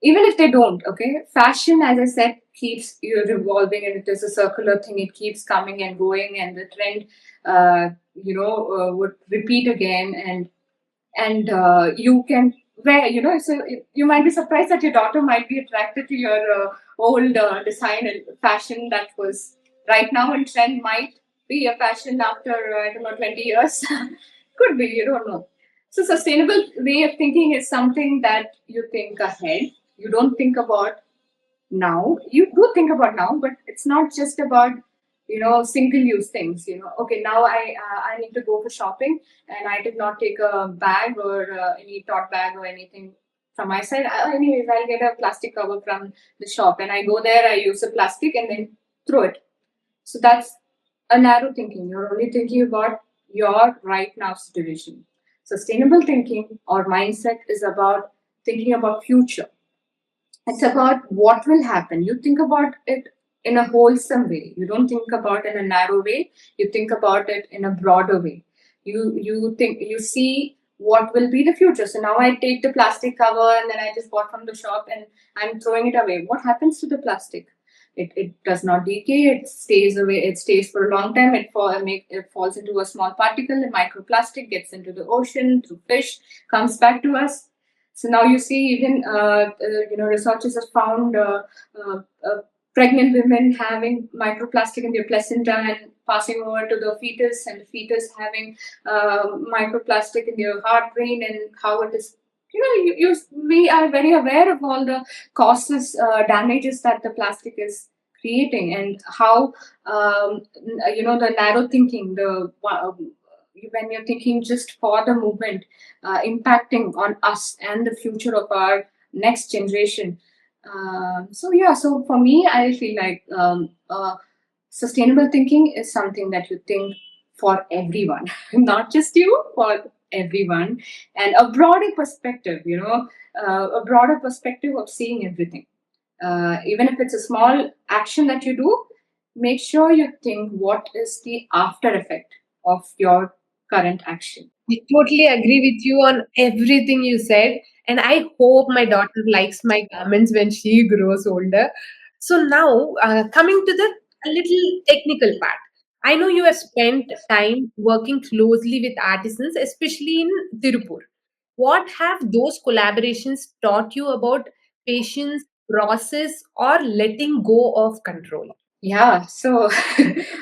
S1: Even if they don't, okay, fashion, as I said, keeps revolving, and it is a circular thing. It keeps coming and going, and the trend, would repeat again, and you can wear, so you might be surprised that your daughter might be attracted to your old design and fashion that was right now in trend, might be a fashion after I don't know, 20 years. Could be, you don't know. So sustainable way of thinking is something that you think ahead. You don't think about now. You do think about now, but it's not just about single use things. Okay, now I need to go for shopping, and I did not take a bag or any tote bag or anything from my side. Anyways, I'll get a plastic cover from the shop, and I go there, I use the plastic and then throw it. So that's a narrow thinking. You're only thinking about your right now situation. Sustainable thinking or mindset is about thinking about future. It's about what will happen. You think about it in a wholesome way. You don't think about it in a narrow way. You think about it in a broader way. You see what will be the future. So now I take the plastic cover, and then I just bought from the shop, and I'm throwing it away. What happens to the plastic? It does not decay. It stays away. It stays for a long time. It falls into a small particle. The microplastic gets into the ocean through fish, comes back to us. So now you see, even researchers have found uh, uh, pregnant women having microplastic in their placenta and passing over to the fetus, and the fetus having microplastic in their heart, brain, and how it is. We are very aware of all the causes, damages that the plastic is creating, and how the narrow thinking, when you're thinking just for the movement, impacting on us and the future of our next generation. So yeah, so for me, I feel like sustainable thinking is something that you think for everyone, not just you, for everyone, and a broader perspective. A broader perspective of seeing everything. Even if it's a small action that you do, make sure you think what is the after effect of your current action.
S2: I totally agree with you on everything you said. And I hope my daughter likes my garments when she grows older. So now, coming to the a little technical part. I know you have spent time working closely with artisans, especially in Tirupur. What have those collaborations taught you about patience, process, or letting go of control?
S1: Yeah, so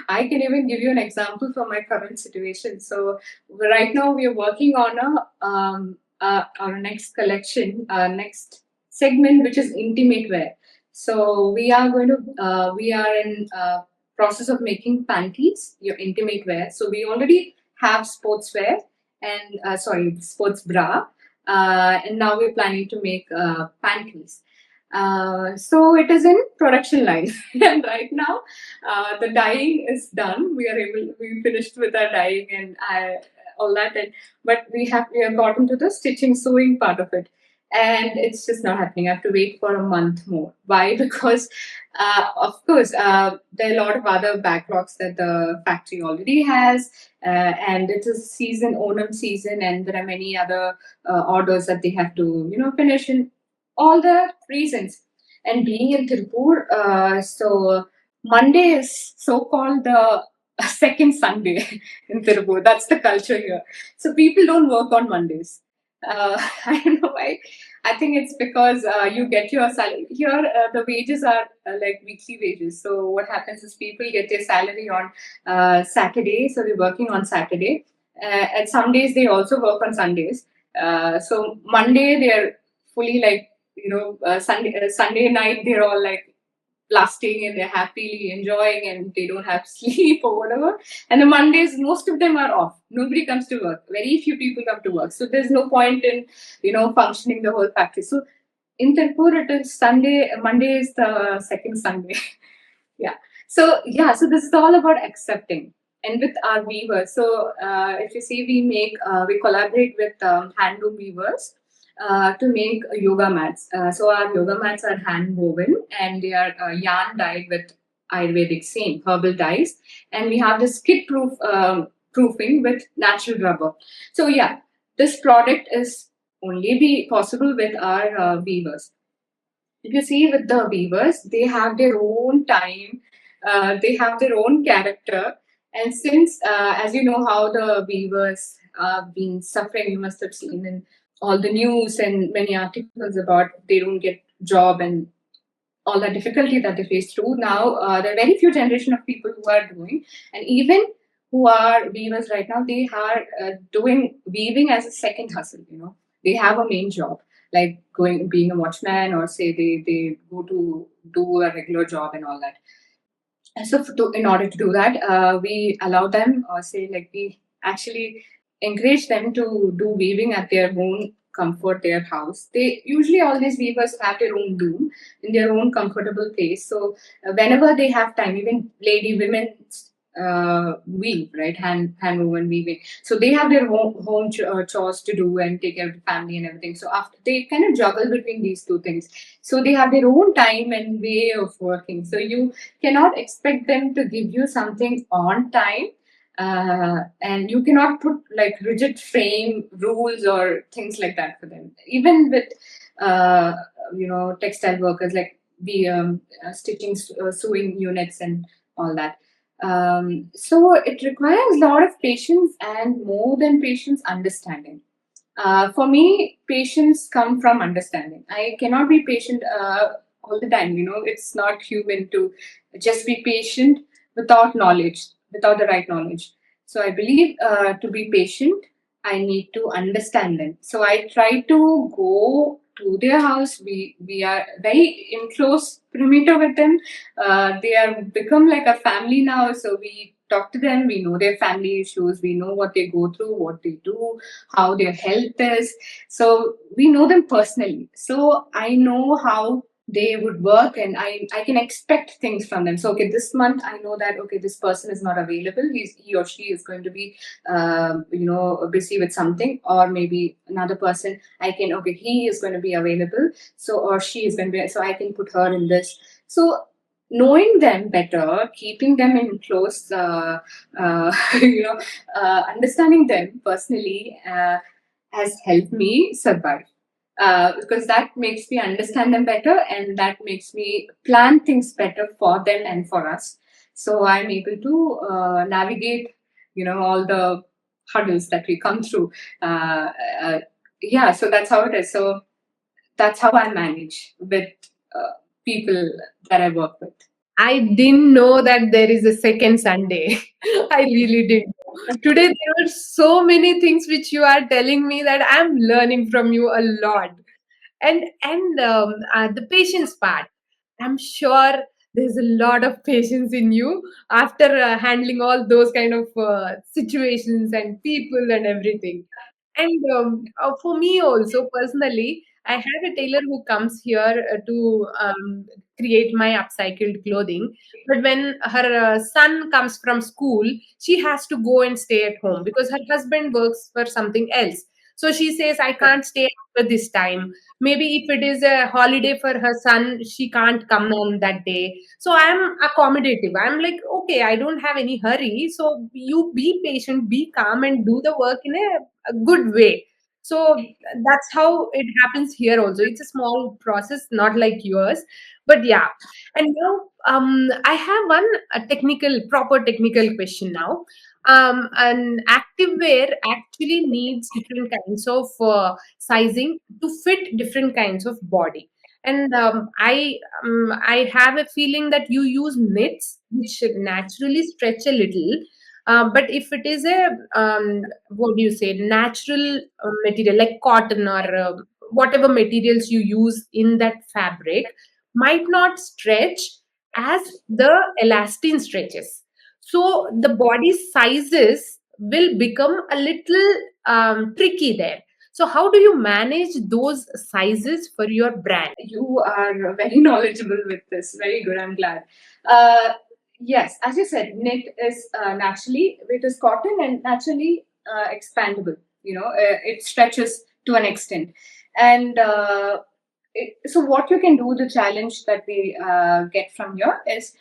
S1: I can even give you an example from my current situation. So right now we are working on our next collection, next segment, which is intimate wear. So we are in process of making panties, your intimate wear. So we already have sportswear and sports bra, and now we're planning to make panties. So it is in production line, and right now the dyeing is done. We finished with our dyeing and all that, but we have gotten to the stitching sewing part of it, and it's just not happening. I have to wait for a month more. Why? Because of course there are a lot of other backlogs that the factory already has, and it is season Onam season, and there are many other orders that they have to finish in all the reasons. And being in Tirupur, so Monday is so called the second Sunday in Tirupur. That's the culture here. So people don't work on Mondays. I don't know why. I think it's because you get your salary. Here, the wages are like weekly wages. So what happens is people get their salary on Saturday. So they're working on Saturday. And some days they also work on Sundays. So Monday they're fully like Sunday night they're all like blasting and they're happily enjoying and they don't have sleep or whatever. And the Mondays, most of them are off. Nobody comes to work. Very few people come to work. So there's no point in functioning the whole factory. So in Tirupur, it is Sunday. Monday is the second Sunday. Yeah. So this is all about accepting. And with our weavers, so if you see, we collaborate with handloom weavers to make yoga mats. So our yoga mats are hand woven and they are yarn dyed with Ayurvedic same herbal dyes, and we have the skid proofing with natural rubber. So yeah, this product is only be possible with our weavers. If you see with the weavers, they have their own time, they have their own character. And since, as you know, how the weavers have been suffering, you must have seen in all the news and many articles about they don't get job and all the difficulty that they face through. Now, there are very few generation of people who are doing, and even who are weavers right now, they are doing weaving as a second hustle. They have a main job, like going being a watchman, or say they go to do a regular job and all that. And so, in order to do that, we allow them, or say, like we actually encourage them to do weaving at their own comfort, their house. They usually all these weavers have their own room in their own comfortable place. So whenever they have time, even women weave, right, hand woven weaving. So they have their home chores to do and take care of the family and everything. So after they kind of juggle between these two things, so they have their own time and way of working. So you cannot expect them to give you something on time, and you cannot put like rigid frame rules or things like that for them. Even with uh, textile workers, like the stitching, sewing units and all that. So it requires a lot of patience, and more than patience, understanding. For me, patience come from understanding. I cannot be patient all the time. It's not human to just be patient without knowledge, without the right knowledge. So I believe to be patient, I need to understand them. So I try to go to their house. We are very in close perimeter with them. They are become like a family now. So we talk to them. We know their family issues. We know what they go through, what they do, how their health is. So we know them personally. So I know how they would work, and I can expect things from them. So okay, this month I know that okay, this person is not available. He or she is going to be busy with something, or maybe another person I can, okay, he is going to be available, so or she is going to be, so I can put her in this. So knowing them better, keeping them in close understanding them personally has helped me survive. because that makes me understand them better, and that makes me plan things better for them and for us. So I'm able to navigate, all the hurdles that we come through. Uh, uh, yeah, so that's how it is. So that's how I manage with uh, people that I work with.
S2: I didn't know that there is a second Sunday. I really didn't know. Today there were so many things which you are telling me that I'm learning from you a lot. And the patience part, I'm sure there's a lot of patience in you after handling all those kind of situations and people and everything. And for me also personally, I have a tailor who comes here to create my upcycled clothing. But when her son comes from school, she has to go and stay at home because her husband works for something else. So she says, I can't stay after this time. Maybe if it is a holiday for her son, she can't come on that day. So I'm accommodative. I'm like, okay, I don't have any hurry. So you be patient, be calm, and do the work in a good way. So that's how it happens here also. It's a small process, not like yours. But yeah. And now I have one proper technical question now. An activewear actually needs different kinds of sizing to fit different kinds of body. And I have a feeling that you use knits, which should naturally stretch a little. But if it is a what do you say, natural material like cotton or whatever materials you use in that fabric, might not stretch as the elastin stretches. So the body sizes will become a little tricky there. So how do you manage those sizes for your brand?
S1: You are very knowledgeable with this. Very good. I'm glad. Uh, yes, as you said, knit is naturally, it is cotton and naturally expandable. It stretches to an extent. And so, what you can do, the challenge that we get from here is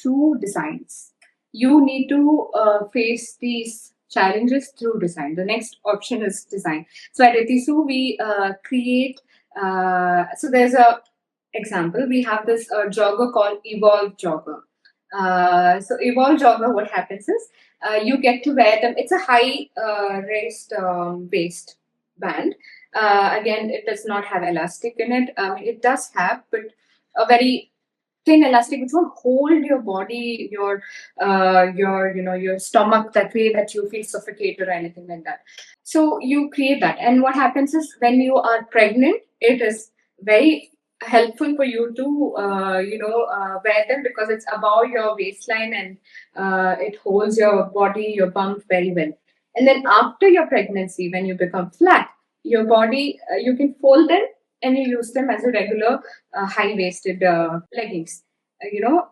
S1: through designs. You need to face these challenges through design. The next option is design. So at Itisu, we create. So there's a example. We have this jogger called Evolve Jogger. So Evolve Jogger, what happens is you get to wear them. It's a high raised waist band. Again, it does not have elastic in it. It does have, but a very thin elastic which won't hold your body, your stomach that way that you feel suffocated or anything like that. So you create that, and what happens is when you are pregnant, it is very helpful for you to wear them because it's above your waistline, and it holds your body, your bump very well. And then after your pregnancy, when you become flat, your body, you can fold them and you use them as a regular high waisted leggings,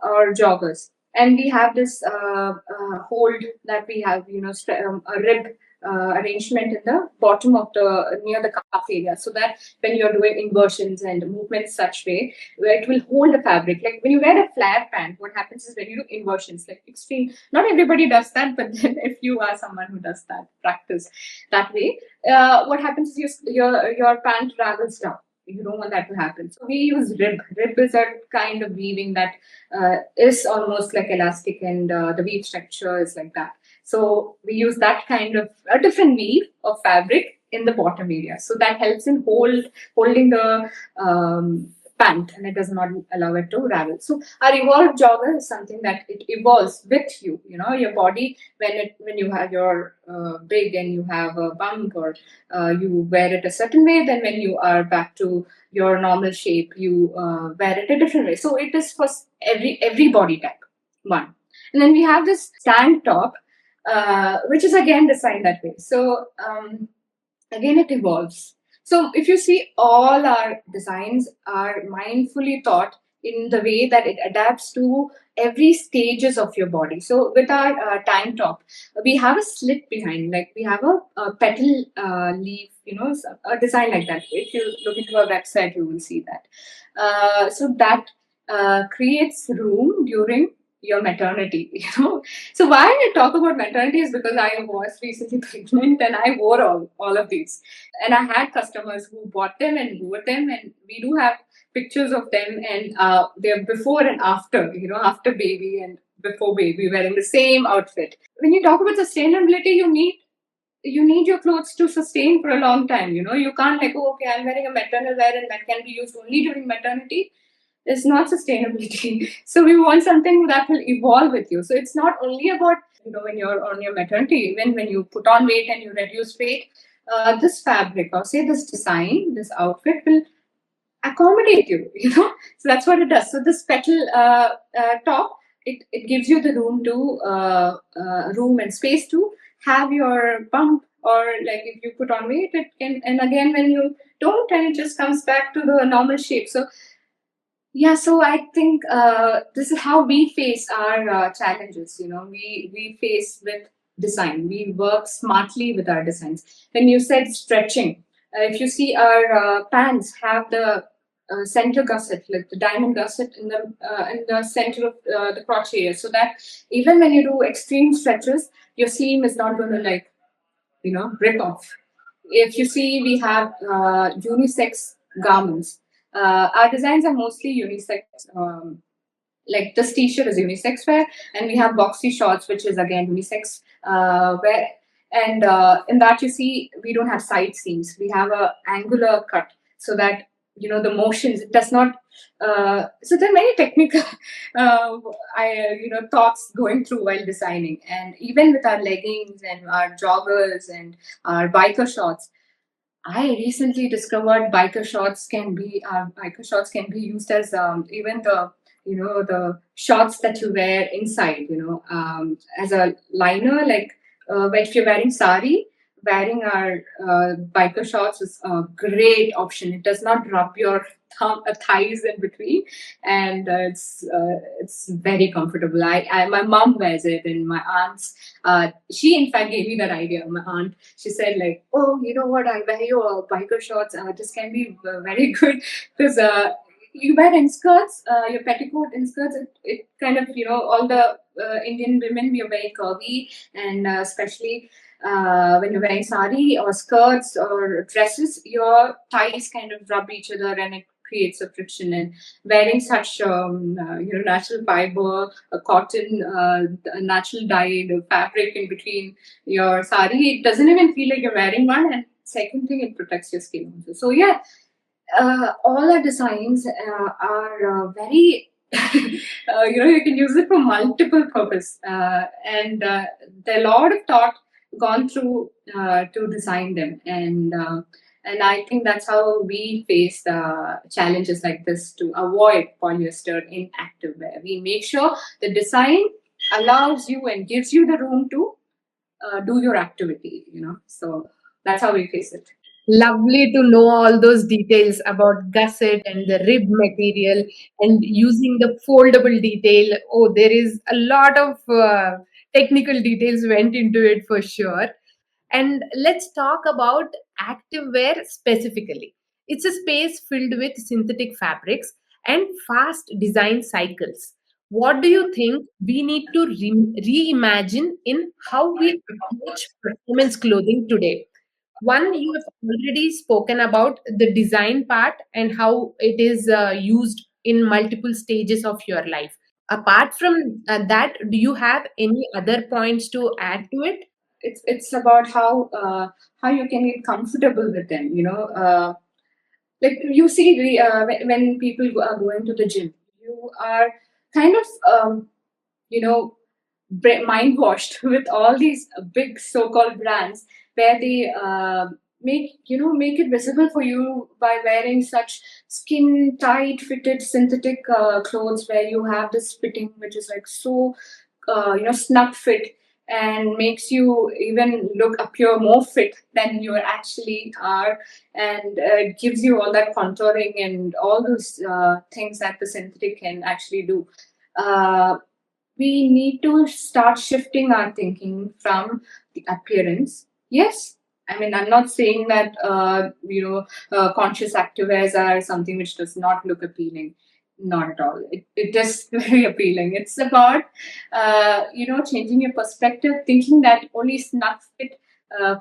S1: or joggers. And we have this hold that we have, a rib arrangement in the bottom of the near the calf area, so that when you're doing inversions and movements such way, where it will hold the fabric. Like when you wear a flare pant, what happens is when you do inversions, like extreme, not everybody does that, but then if you are someone who does that, practice that way, what happens is your pant travels down. You don't want that to happen. So we use rib. Rib is a kind of weaving that is almost like elastic, and the weave structure is like that. So we use that kind of a different weave of fabric in the bottom area. So that helps in holding the pant, and it does not allow it to ravel. So our evolved jogger is something that it evolves with you. Your body, when you have your big and you have a bump, or you wear it a certain way, then when you are back to your normal shape, you wear it a different way. So it is for every body type. One. And then we have this tank top, which is again designed that way. So again, it evolves. So if you see, all our designs are mindfully thought in the way that it adapts to every stages of your body. So with our tank top, we have a slit behind, like we have a petal leaf, a design like that. If you look into our website, you will see that. So that creates room during your maternity, So why I talk about maternity is because I was recently pregnant and I wore all of these. And I had customers who bought them and wore them, and we do have pictures of them, and they're before and after, after baby and before baby, wearing the same outfit. When you talk about sustainability, you need your clothes to sustain for a long time. You can't like, oh, okay, I'm wearing a maternal wear and that can be used only during maternity. It's not sustainability. So we want something that will evolve with you. So it's not only about, when you're on your maternity, even when you put on weight and you reduce weight, this fabric or say this design, this outfit will accommodate you, So that's what it does. So this petal top, it gives you the room and space to have your bump, or like if you put on weight, it can, and again when you don't, and it just comes back to the normal shape. So yeah, so I think this is how we face our challenges. We face with design. We work smartly with our designs. When you said stretching, if you see our pants have the center gusset, like the diamond gusset in the center of the crotch area, so that even when you do extreme stretches, your seam is not going to like rip off. If you see, we have unisex garments. Our designs are mostly unisex. Like this t-shirt is unisex wear, and we have boxy shorts, which is again unisex wear. And in that, you see, we don't have side seams. We have a angular cut, so that the motions, it does not. So there are many technical thoughts going through while designing, and even with our leggings and our joggers and our biker shorts. I recently discovered biker shorts can be used as even the shorts that you wear inside, as a liner. Like if you're wearing sari, wearing our biker shorts is a great option. It does not rub your thighs in between, and it's very comfortable. My mom wears it, and my aunts. She in fact gave me that idea. My aunt, she said like, oh, you know what, I wear your biker shorts, this can be very good, because you wear in skirts, your petticoat in skirts, it kind of, all the Indian women, we are very curvy, and especially when you're wearing sari or skirts or dresses, your thighs kind of rub each other, and it creates a friction. And wearing such natural fiber, a cotton, a natural dyed fabric in between your sari, it doesn't even feel like you're wearing one. And second thing, it protects your skin also. So yeah, all our designs are very you can use it for multiple purpose, and there are a lot of thought gone through to design them. And I think that's how we face challenges like this to avoid polyester in activewear. We make sure the design allows you and gives you the room to do your activity, so that's how we face it.
S2: Lovely to know all those details about gusset and the rib material and using the foldable detail. Oh, there is a lot of technical details went into it for sure. And let's talk about activewear specifically. It's a space filled with synthetic fabrics and fast design cycles. What do you think we need to reimagine in how we approach performance clothing today? One, you have already spoken about the design part and how it is used in multiple stages of your life. Apart from that, do you have any other points to add to it?
S1: It's about how you can get comfortable with them. Like you see, when people are going to the gym, you are kind of you know mind washed with all these big so-called brands, where they make it visible for you by wearing such skin tight fitted synthetic clothes, where you have this fitting which is like so snug fit, and makes you even look appear more fit than you actually are. And it gives you all that contouring and all those things that the synthetic can actually do. uh, we need to start shifting our thinking from the appearance. Yes, I mean, I'm not saying that conscious activewears are something which does not look appealing. Not at all. It is very appealing. It's about, changing your perspective, thinking that only snug fit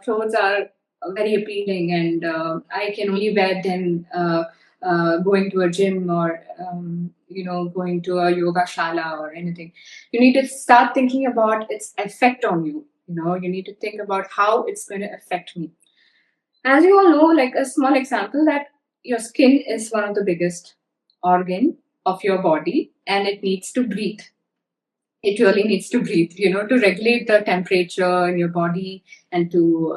S1: clothes are very appealing, and I can only wear them going to a gym, or going to a yoga shala or anything. You need to start thinking about its effect on you. You need to think about how it's going to affect me. As you all know, like a small example, that your skin is one of the biggest organ of your body, and it needs to breathe. It really needs to breathe, to regulate the temperature in your body, and to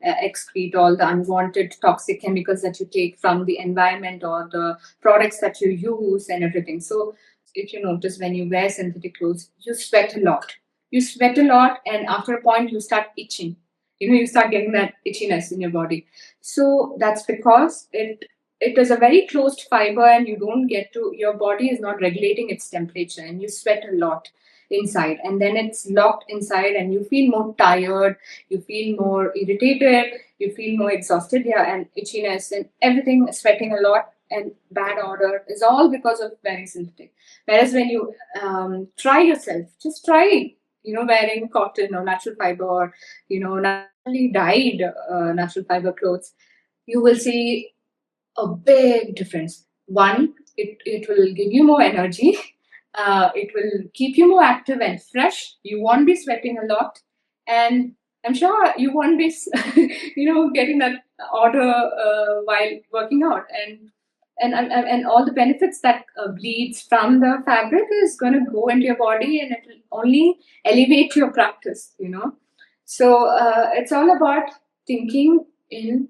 S1: excrete all the unwanted toxic chemicals that you take from the environment or the products that you use and everything. So if you notice, when you wear synthetic clothes, you sweat a lot. You sweat a lot, and after a point you start itching. You start getting that itchiness in your body. So that's because it is a very closed fiber, and you don't get to, your body is not regulating its temperature, and you sweat a lot inside, and then it's locked inside, and you feel more tired, you feel more irritated, you feel more exhausted, yeah, and itchiness and everything, sweating a lot and bad odor is all because of wearing synthetic. Whereas when you try yourself, just try, wearing cotton or natural fiber, or naturally dyed natural fiber clothes, you will see a big difference. One, it will give you more energy. It will keep you more active and fresh. You won't be sweating a lot, and I'm sure you won't be, getting that odor while working out. And all the benefits that bleeds from the fabric is going to go into your body, and it will only elevate your practice. So it's all about thinking in,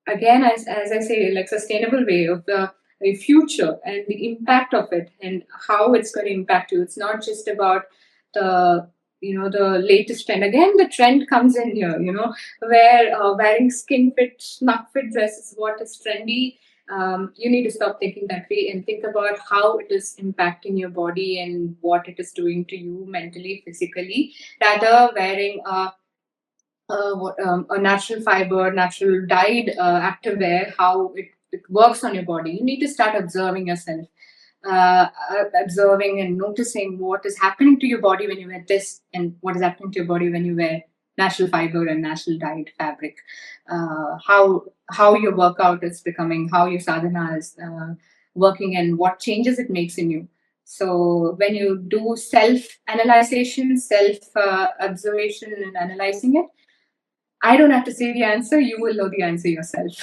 S1: again, as I say, like sustainable way of the future and the impact of it, and how it's going to impact you. It's not just about the the latest trend. Again, the trend comes in here, where wearing skin fit, snug fit dress is what is trendy. You need to stop thinking that way and think about how it is impacting your body and what it is doing to you mentally, physically, rather wearing a natural fiber, natural dyed activewear, how it works on your body. You need to start observing yourself, observing and noticing what is happening to your body when you wear this, and what is happening to your body when you wear natural fiber and natural dyed fabric. How your workout is becoming, how your sadhana is working, and what changes it makes in you. So when you do self analyzation, self observation, and analyzing it, I don't have to say the answer. You will know the answer yourself.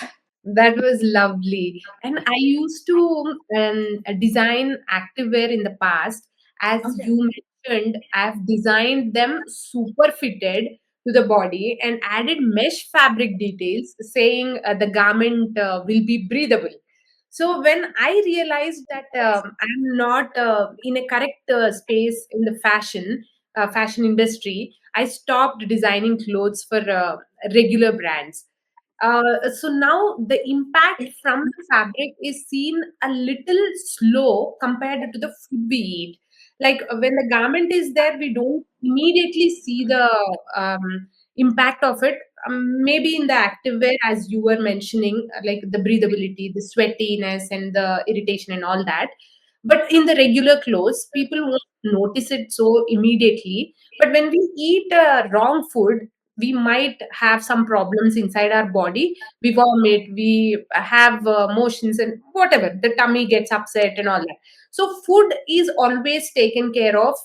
S2: That was lovely. And I used to design activewear in the past. As
S1: Okay.
S2: you mentioned, I've designed them super fitted to the body and added mesh fabric details saying the garment will be breathable. So when I realized that I'm not in a correct space in the fashion industry, I stopped designing clothes for regular brands. So now the impact from the fabric is seen a little slow compared to the food we eat. Like when the garment is there, we don't immediately see the impact of it. Maybe in the activewear, as you were mentioning, like the breathability, the sweatiness, and the irritation, and all that. But in the regular clothes, people won't notice it so immediately. But when we eat wrong food, we might have some problems inside our body. We vomit, we have motions, and whatever, the tummy gets upset and all that. So food is always taken care of.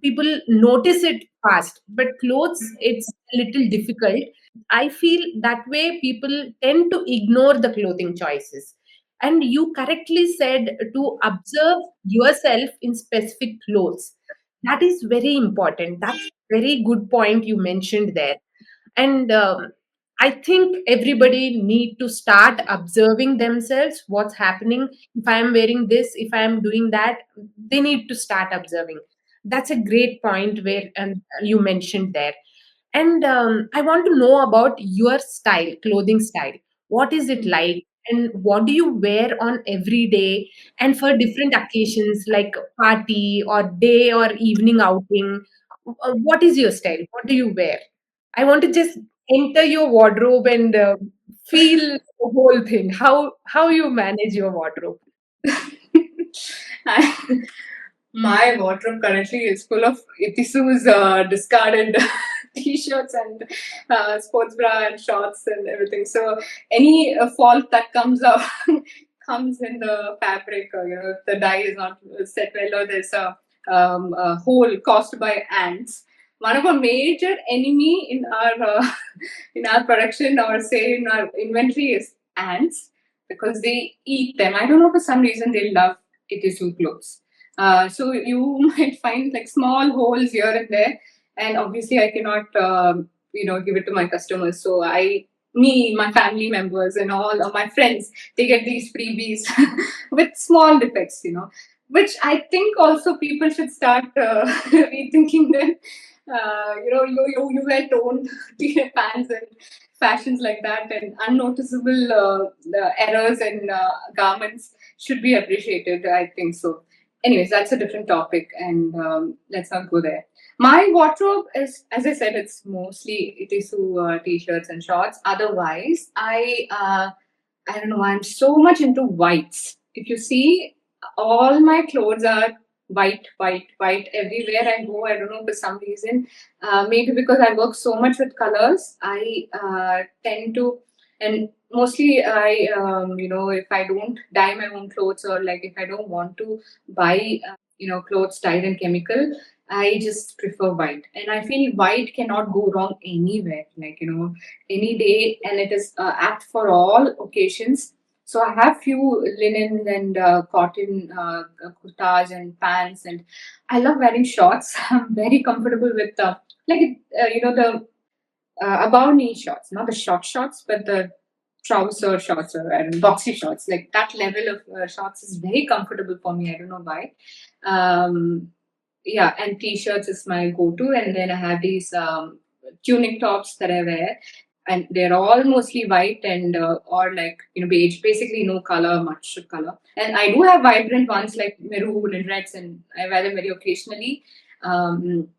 S2: People notice it fast, but clothes, it's a little difficult. I feel that way people tend to ignore the clothing choices. And you correctly said to observe yourself in specific clothes. That is very important. That's very good point you mentioned there. And I think everybody need to start observing themselves, what's happening. If I am wearing this, if I am doing that, they need to start observing. That's a great point where you mentioned there. And I want to know about your style, clothing style. What is it like? And what do you wear on every day and for different occasions like party or day or evening outing? What is your style? What do you wear? I want to just enter your wardrobe and feel the whole thing. How you manage your wardrobe?
S1: I, my wardrobe currently is full of Itisu's discarded t-shirts and sports bra and shorts and everything. So any fault that comes up comes in the fabric, or if the dye is not set well, or there's a hole caused by ants. One of our major enemy in our in our production, or say in our inventory, is ants, because they eat them. I don't know, for some reason they love Itisu clothes. So you might find like small holes here and there, and obviously I cannot give it to my customers. So me, my family members, and all of my friends, they get these freebies with small defects, which I think also people should start rethinking them. You wear toned pants and fashions like that, and unnoticeable errors in garments should be appreciated. I think so. Anyways, that's a different topic, and let's not go there. My wardrobe is, as I said, it's mostly Itisu t-shirts and shorts. Otherwise, I don't know, I'm so much into whites. If you see, all my clothes are white, white, white. Everywhere I go, I don't know, for some reason. Maybe because I work so much with colors, I tend to, and mostly if I don't dye my own clothes, or like if I don't want to buy, clothes dyed in chemical, I just prefer white. And I feel white cannot go wrong anywhere. Like, any day, and it is apt for all occasions. So I have few linens and cotton kurtas and pants, and I love wearing shorts. I'm very comfortable with the above knee shorts, not the short shorts, but the trouser shorts, or I don't know, boxy shorts. Like that level of shorts is very comfortable for me. I don't know why. Um, yeah, and t-shirts is my go-to, and then I have these tunic tops that I wear, and they're all mostly white, and or like beige, basically no color, much of color. And I do have vibrant ones like maroon and reds, and I wear them very occasionally. um,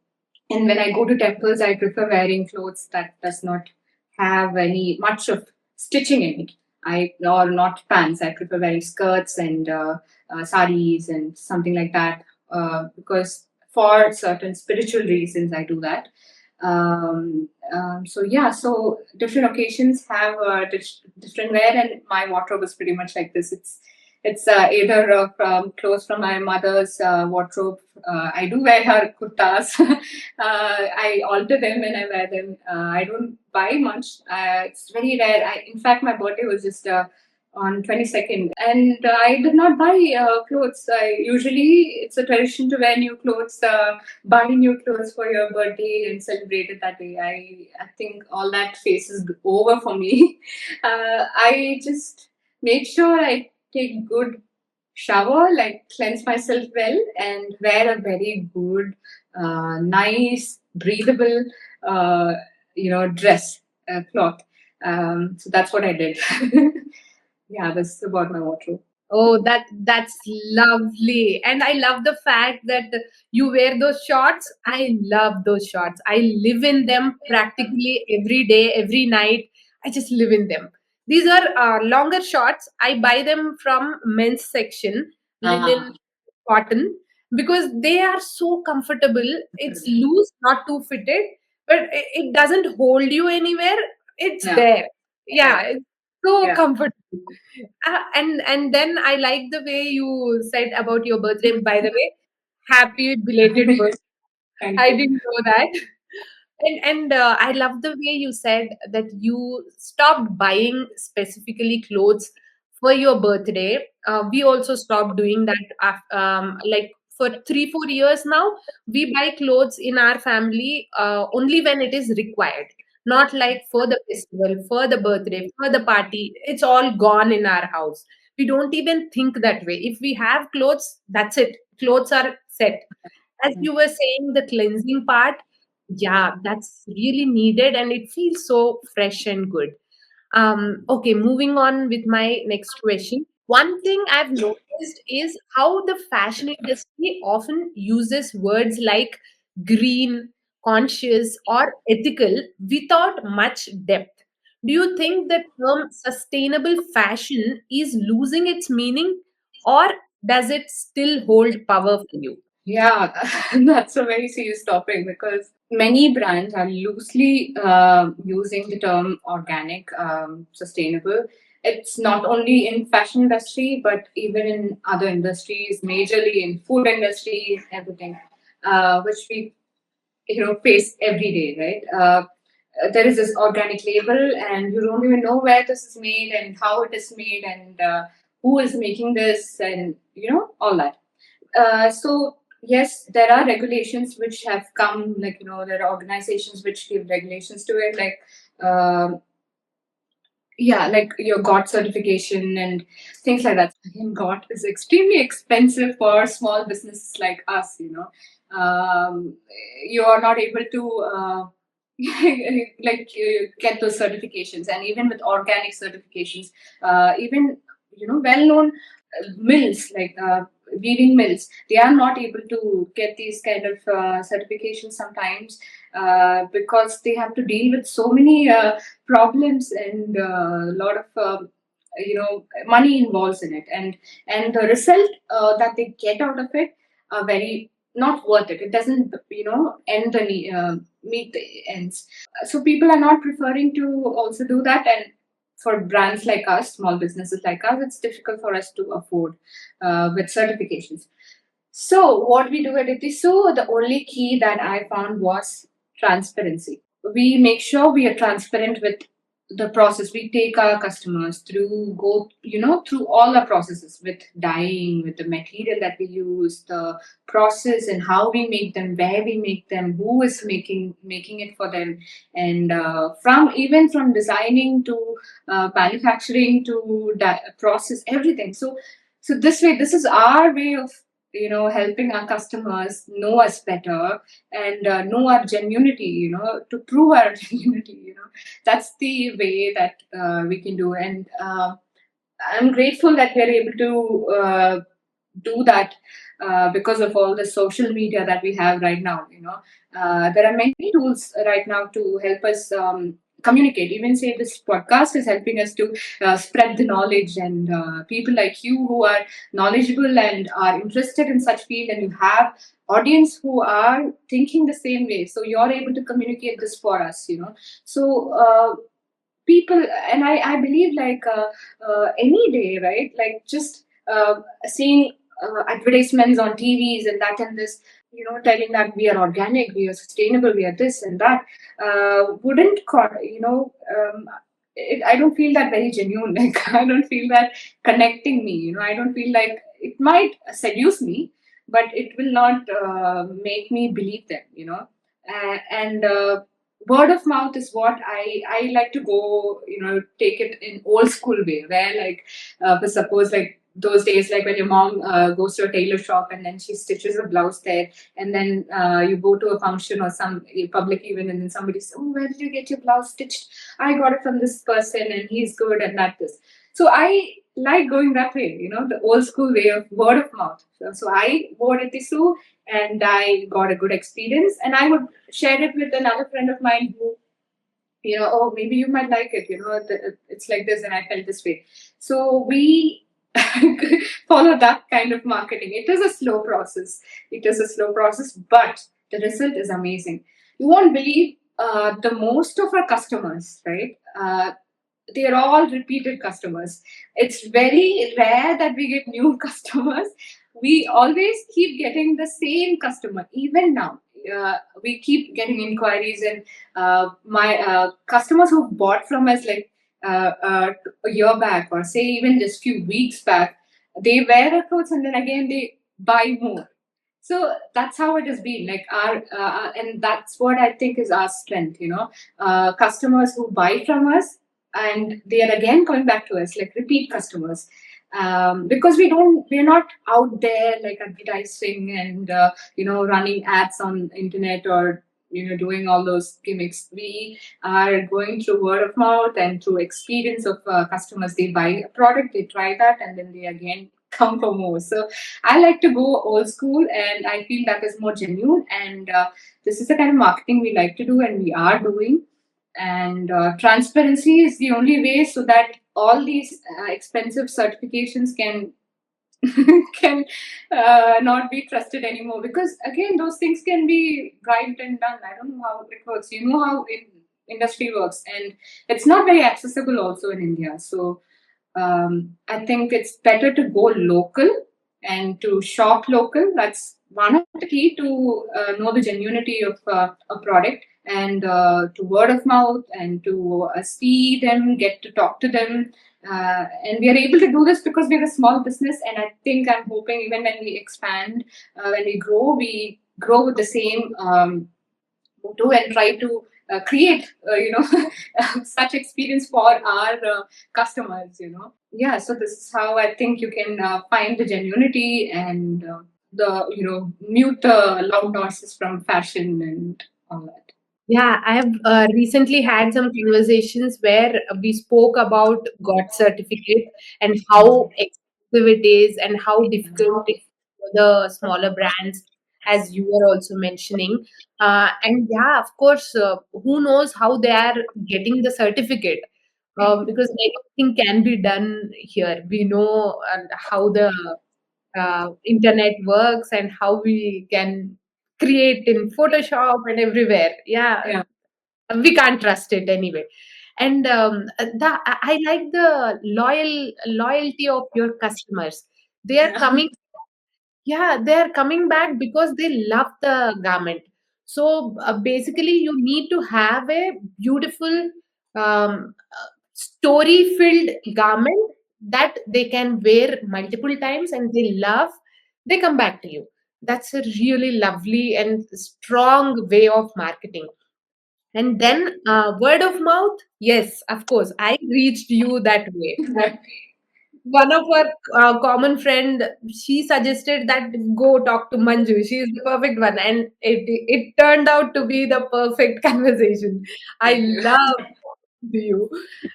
S1: and when I go to temples, I prefer wearing clothes that does not have any much of stitching in it. I Or not pants. I prefer wearing skirts and saris and something like that, because for certain spiritual reasons I do that. So yeah, so different occasions have different wear, and my wardrobe is pretty much like this. It's either clothes from my mother's wardrobe. I do wear her kurtas. I alter them when I wear them. I don't buy much. It's very rare. In fact, my birthday was just on 22nd, and I did not buy clothes. Usually, it's a tradition to wear new clothes, buy new clothes for your birthday and celebrate it that way. I think all that phase is over for me. I just make sure I take good shower, like cleanse myself well, and wear a very good, nice, breathable, dress, cloth. So that's what I did. Yeah, this is about my wardrobe.
S2: Oh, that's lovely. And I love the fact that you wear those shorts. I love those shorts. I live in them practically every day, every night. I just live in them. These are longer shorts. I buy them from men's section, linen, cotton, because they are so comfortable. It's loose, not too fitted, but it doesn't hold you anywhere. It's
S1: Yeah.
S2: there. Yeah, it's so
S1: Yeah.
S2: comfortable. And then I like the way you said about your birthday. By the way, happy belated birthday.
S1: Thank
S2: I
S1: you.
S2: didn't know that. And I love the way you said that you stopped buying specifically clothes for your birthday. We also stopped doing that. Like for 3-4 years now, we buy clothes in our family only when it is required. Not like for the festival, for the birthday, for the party. It's all gone in our house. We don't even think that way. If we have clothes, that's it. Clothes are set. As you were saying, the cleansing part, yeah, that's really needed and it feels so fresh and good. Okay, moving on with my next question. One thing I've noticed is how the fashion industry often uses words like green, conscious, or ethical without much depth. Do you think the term sustainable fashion is losing its meaning, or does it still hold power for you?
S1: Yeah, that's a very serious topic because many brands are loosely using the term organic, sustainable. It's not only in fashion industry, but even in other industries, majorly in food industry, everything, which we face every day, right? There is this organic label, and you don't even know where this is made and how it is made and who is making this, and all that. So yes, there are regulations which have come, like there are organizations which give regulations to it, like yeah, like your GOT certification and things like that. Again, GOT is extremely expensive for small businesses like us. You are not able to get those certifications, and even with organic certifications, even well-known mills like weaving mills, they are not able to get these kind of certifications sometimes because they have to deal with so many problems and a lot of money involves in it, and the result that they get out of it are very not worth it. It doesn't end meet the ends. So people are not preferring to also do that, and for brands like us, small businesses like us, it's difficult for us to afford with certifications. So what we do at Itisu, the only key that I found was transparency. We make sure we are transparent with the process. We take our customers through through all the processes, with dyeing, with the material that we use, the process and how we make them, where we make them, who is making it for them, and from designing to manufacturing to process everything. So this is our way of helping our customers know us better and know our genuinity, to prove our genuinity. That's the way that we can do. And I'm grateful that we're able to do that because of all the social media that we have right now. There are many tools right now to help us communicate. Even say this podcast is helping us to spread the knowledge, and people like you who are knowledgeable and are interested in such field, and you have audience who are thinking the same way, so you're able to communicate this for us. So people, and I believe like any day, right? Like just seeing advertisements on TVs and that and this, telling that we are organic, we are sustainable, we are this and that, wouldn't I don't feel that very genuine. Like I don't feel that connecting me. I don't feel like it might seduce me, but it will not make me believe them. And word of mouth is what I like to go, take it in old school way, where like suppose like those days, like when your mom goes to a tailor shop and then she stitches a blouse there, and then you go to a function or some public event, and then somebody says, oh, where did you get your blouse stitched? I got it from this person and he's good and that this. So I like going that way, the old school way of word of mouth. So I wore Itisu and I got a good experience, and I would share it with another friend of mine who, oh, maybe you might like it, it's like this and I felt this way. So we follow that kind of marketing. It is a slow process. But the result is amazing. You won't believe the most of our customers, right? They are all repeated customers. It's very rare that we get new customers. We always keep getting the same customer. Even now, we keep getting inquiries, and my customers who bought from us like a year back, or say even just few weeks back, they wear our clothes and then again they buy more. So that's how it has been, like our and that's what I think is our strength. Customers who buy from us and they are again coming back to us, like repeat customers, because we're not out there like advertising and running ads on internet, or doing all those gimmicks. We are going through word of mouth and through experience of customers. They buy a product, they try that, and then they again come for more. So I like to go old school, and I feel that is more genuine, and this is the kind of marketing we like to do and we are doing. And transparency is the only way, so that all these expensive certifications can can not be trusted anymore, because again those things can be bribed and done. I don't know how it works. You know how industry works, and it's not very accessible also in India. So I think it's better to go local and to shop local. That's one of the key to know the genuinity of a product, and to word of mouth, and to see them, get to talk to them. And we are able to do this because we're a small business. And I think I'm hoping even when we expand, when we grow with the same motto and try to create, such experience for our customers. Yeah, so this is how I think you can find the genuinity, and the mute the loud noises from fashion and all that.
S2: Yeah, I have recently had some conversations where we spoke about GOT certificate and how expensive it is and how difficult it is for the smaller brands, as you were also mentioning. And yeah, of course, who knows how they are getting the certificate? Because anything can be done here. We know how the internet works and how we can create in Photoshop and everywhere. Yeah,
S1: Yeah.
S2: we can't trust it anyway. And I like the loyalty of your customers. They are
S1: Yeah.
S2: coming, yeah, they are coming back because they love the garment. So basically, you need to have a beautiful, story filled garment that they can wear multiple times and they love. They come back to you. That's a really lovely and strong way of marketing. And then word of mouth, yes, of course, I reached you that way. One of our common friend, she suggested that go talk to Manju. She is the perfect one, and it turned out to be the perfect conversation. I
S1: Thank you.
S2: love to you.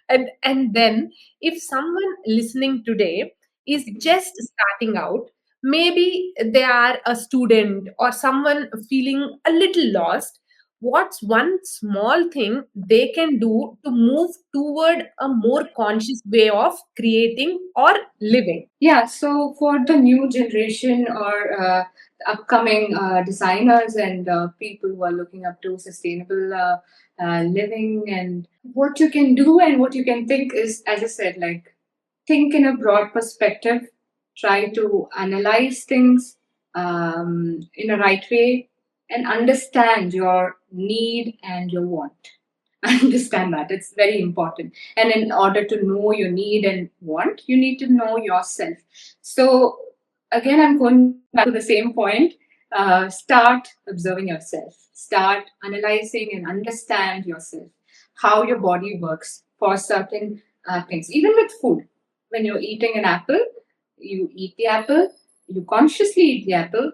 S2: And then if someone listening today is just starting out, maybe they are a student or someone feeling a little lost, what's one small thing they can do to move toward a more conscious way of creating or living?
S1: Yeah, so for the new generation, or upcoming designers, and people who are looking up to sustainable living, and what you can do and what you can think is, as I said, like, think in a broad perspective, try to analyze things in a right way, and understand your need and your want. Understand that. It's very important. And in order to know your need and want, you need to know yourself. So, again, I'm going back to the same point. Start observing yourself, start analyzing and understand yourself, how your body works for certain things, even with food. When you're eating an apple, you eat the apple, you consciously eat the apple,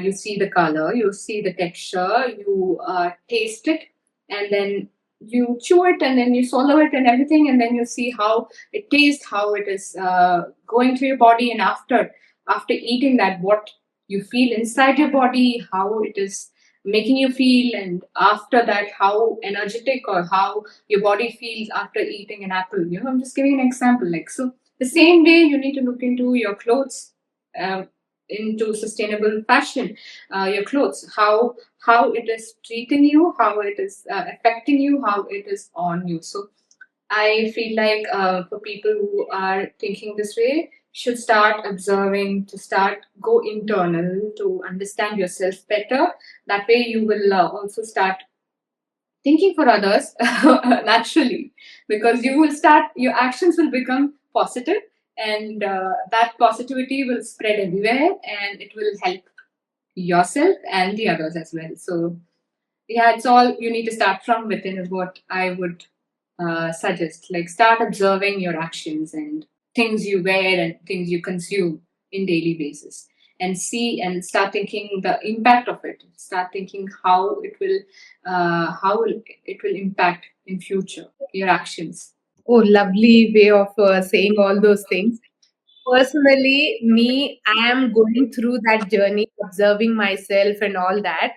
S1: you see the color, you see the texture, you taste it, and then you chew it, and then you swallow it and everything, and then you see how it tastes, how it is going through your body, and after eating that, what you feel inside your body, how it is making you feel, and after that, how energetic or how your body feels after eating an apple. I'm just giving an example. Like, so the same way you need to look into your clothes, uh, into sustainable fashion, your clothes, how it is treating you, how it is affecting you, how it is on you. So I feel like for people who are thinking this way, should start observing, to start go internal, to understand yourself better. That way, you will also start thinking for others naturally, because you will start, your actions will become positive, and that positivity will spread everywhere, and it will help yourself and the others as well. So yeah, it's all, you need to start from within is what I would suggest. Like, start observing your actions and things you wear and things you consume in daily basis, and see and start thinking the impact of it. Start thinking how it will impact in future your actions.
S2: Oh, lovely way of saying all those things. Personally, me, I am going through that journey, observing myself and all that.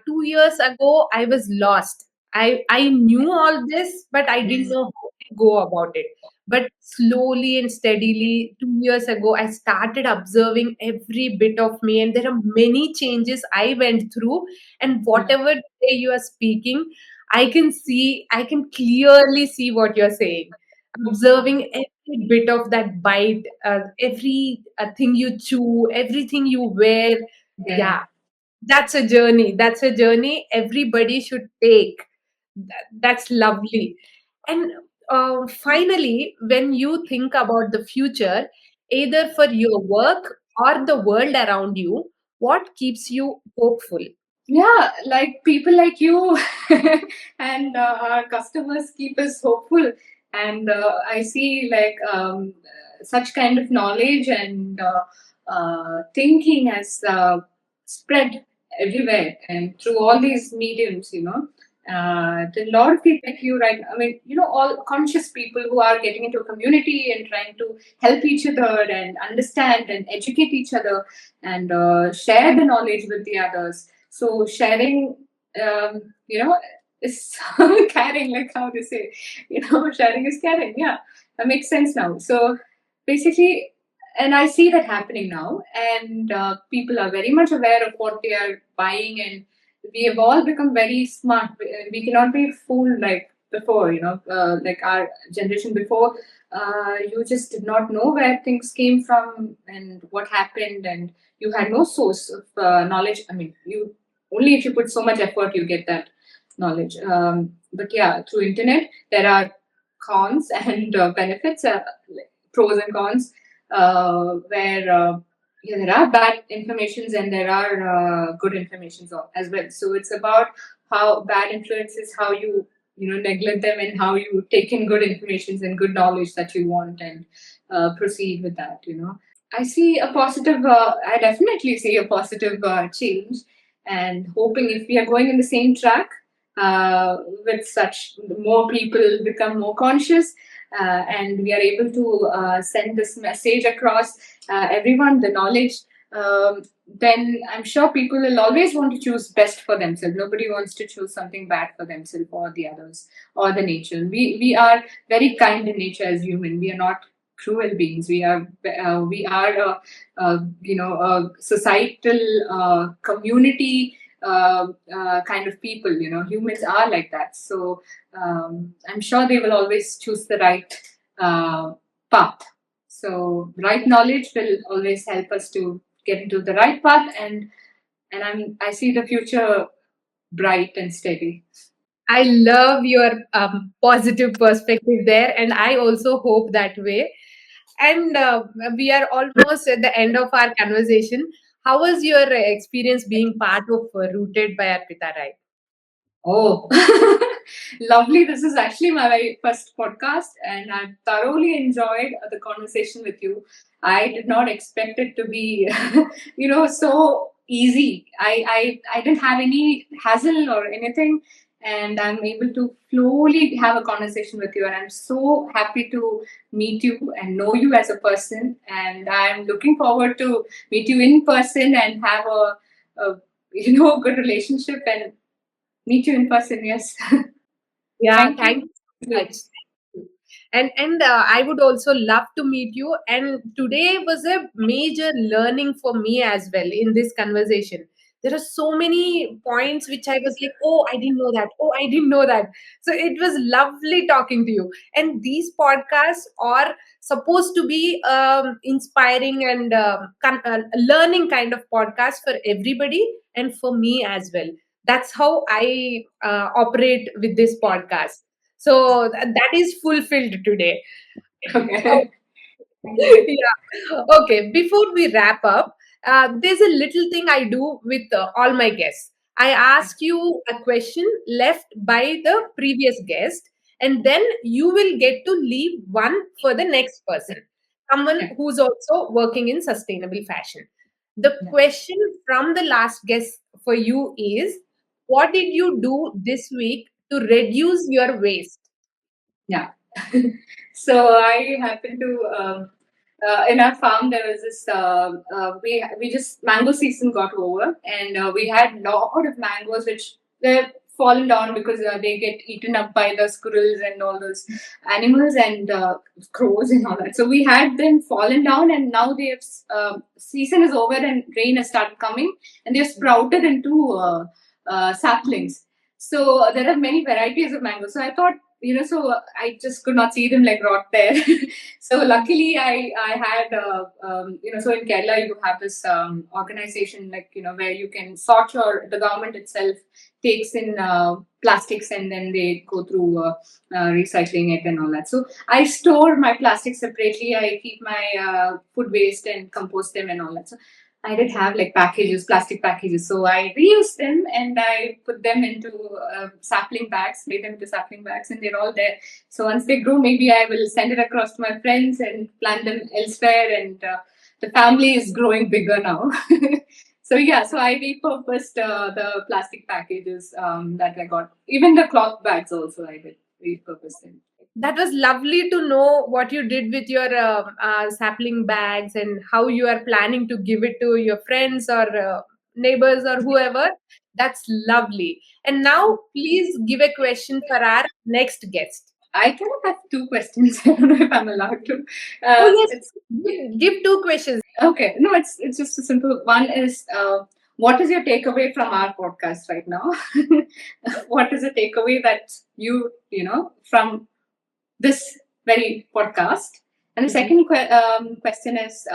S2: 2 years ago, I was lost. I knew all this, but I didn't know how to go about it. But slowly and steadily, 2 years ago, I started observing every bit of me, and there are many changes I went through. And
S1: Yeah.
S2: whatever day you are speaking, I can clearly see what you're saying. Observing every bit of that bite, every thing you chew, everything you wear.
S1: Yeah.
S2: Yeah, that's a journey. That's a journey everybody should take. That's lovely. And finally, when you think about the future, either for your work or the world around you, what keeps you hopeful?
S1: Yeah, like people like you and our customers keep us hopeful. And I see like such kind of knowledge and thinking has spread everywhere and through all these mediums, to a lot of people like you, right? I mean, all conscious people who are getting into a community and trying to help each other and understand and educate each other and share the knowledge with the others. So sharing, is caring, like how they say, sharing is caring. Yeah, that makes sense now. So basically, and I see that happening now, and people are very much aware of what they are buying, and we have all become very smart. We cannot be fooled like before, like our generation before. You just did not know where things came from and what happened, and you had no source of knowledge. I mean, you only if you put so much effort you get that knowledge. But yeah, through internet there are cons and benefits, like pros and cons, where yeah, there are bad informations and there are good informations as well. So it's about how bad influences, how you neglect them, and how you take in good informations and good knowledge that you want and proceed with that. I see a positive, I definitely see a positive change, and hoping if we are going in the same track, with such more people become more conscious, and we are able to send this message across everyone, the knowledge, then I'm sure people will always want to choose best for themselves. Nobody wants to choose something bad for themselves or the others or the nature. We are very kind in nature as human. We are not cruel beings. We are a societal community kind of people. Humans are like that. So I'm sure they will always choose the right path. So right knowledge will always help us to get into the right path, and I see the future bright and steady.
S2: I love your positive perspective there, and I also hope that way. And we are almost at the end of our conversation. How was your experience being part of Rooted by Arpitharai?
S1: Oh, lovely. This is actually my very first podcast, and I thoroughly enjoyed the conversation with you. I did not expect it to be, so easy. I didn't have any hassle or anything, and I'm able to slowly have a conversation with you. And I'm so happy to meet you and know you as a person. And I'm looking forward to meet you in person and have a good relationship and meet you in person, yes.
S2: Yeah,
S1: Thank
S2: thank
S1: you.
S2: you so much. And I would also love to meet you. And today was a major learning for me as well in this conversation. There are so many points which I was like, oh, I didn't know that. Oh, I didn't know that. So it was lovely talking to you. And these podcasts are supposed to be inspiring and learning kind of podcast for everybody and for me as well. That's how I operate with this podcast. So that is fulfilled today.
S1: Okay. Thank you.
S2: Yeah. Okay. Before we wrap up, there's a little thing I do with all my guests. I ask you a question left by the previous guest, and then you will get to leave one for the next person, someone
S1: Yeah.
S2: who's also working in sustainable fashion. The
S1: Yeah.
S2: question from the last guest for you is, what did you do this week to reduce your waste?
S1: Yeah. So I happened to in our farm there was this we just mango season got over, and we had lot of mangoes which were fallen down because they get eaten up by the squirrels and all those animals and crows and all that. So we had them fallen down, and now they've season is over and rain has started coming, and they've sprouted into saplings. So there are many varieties of mango. So I thought, so I just could not see them like rot there. So luckily, I had, so in Kerala you have this organization like where you can sort the government itself takes in plastics and then they go through recycling it and all that. So I store my plastics separately. I keep my food waste and compost them and all that. So I did have like plastic packages. So I reused them and I put them into sapling bags, made them into sapling bags, and they're all there. So once they grow, maybe I will send it across to my friends and plant them elsewhere. And the family is growing bigger now. So I repurposed the plastic packages that I got. Even the cloth bags also I did repurpose them.
S2: That was lovely to know what you did with your sapling bags and how you are planning to give it to your friends or neighbors or whoever. That's lovely. And now, please give a question for our next guest.
S1: I kind of have two questions. I don't know if I'm allowed to.
S2: Yes, give two questions.
S1: Okay, no, it's just a simple one. Is what is your takeaway from our podcast right now? What is the takeaway that you from this very podcast? And the second question is,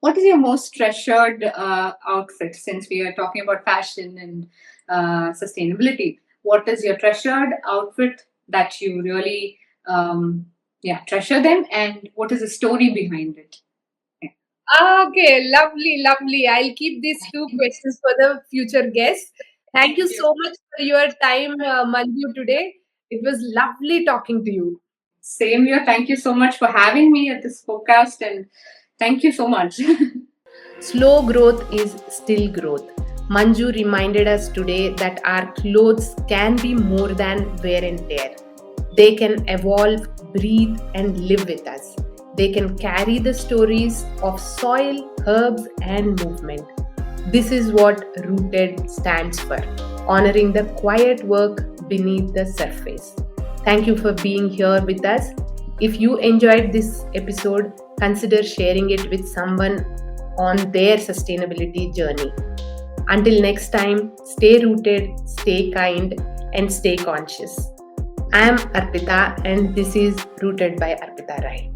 S1: what is your most treasured outfit? Since we are talking about fashion and sustainability, what is your treasured outfit that you really treasure them, and what is the story behind it?
S2: Okay, lovely. I'll keep these two questions for the future guests. Thank you so much for your time, Manju, today. It was lovely talking to you.
S1: Same here. Thank you so much for having me at this podcast, and thank you so much.
S2: Slow growth is still growth. Manju reminded us today that our clothes can be more than wear and tear. They can evolve, breathe, and live with us. They can carry the stories of soil, herbs, and movement. This is what Rooted stands for, honoring the quiet work beneath the surface. Thank you for being here with us. If you enjoyed this episode, consider sharing it with someone on their sustainability journey. Until next time, stay rooted, stay kind, and stay conscious. I am Arpita, and this is Rooted by Arpitharai.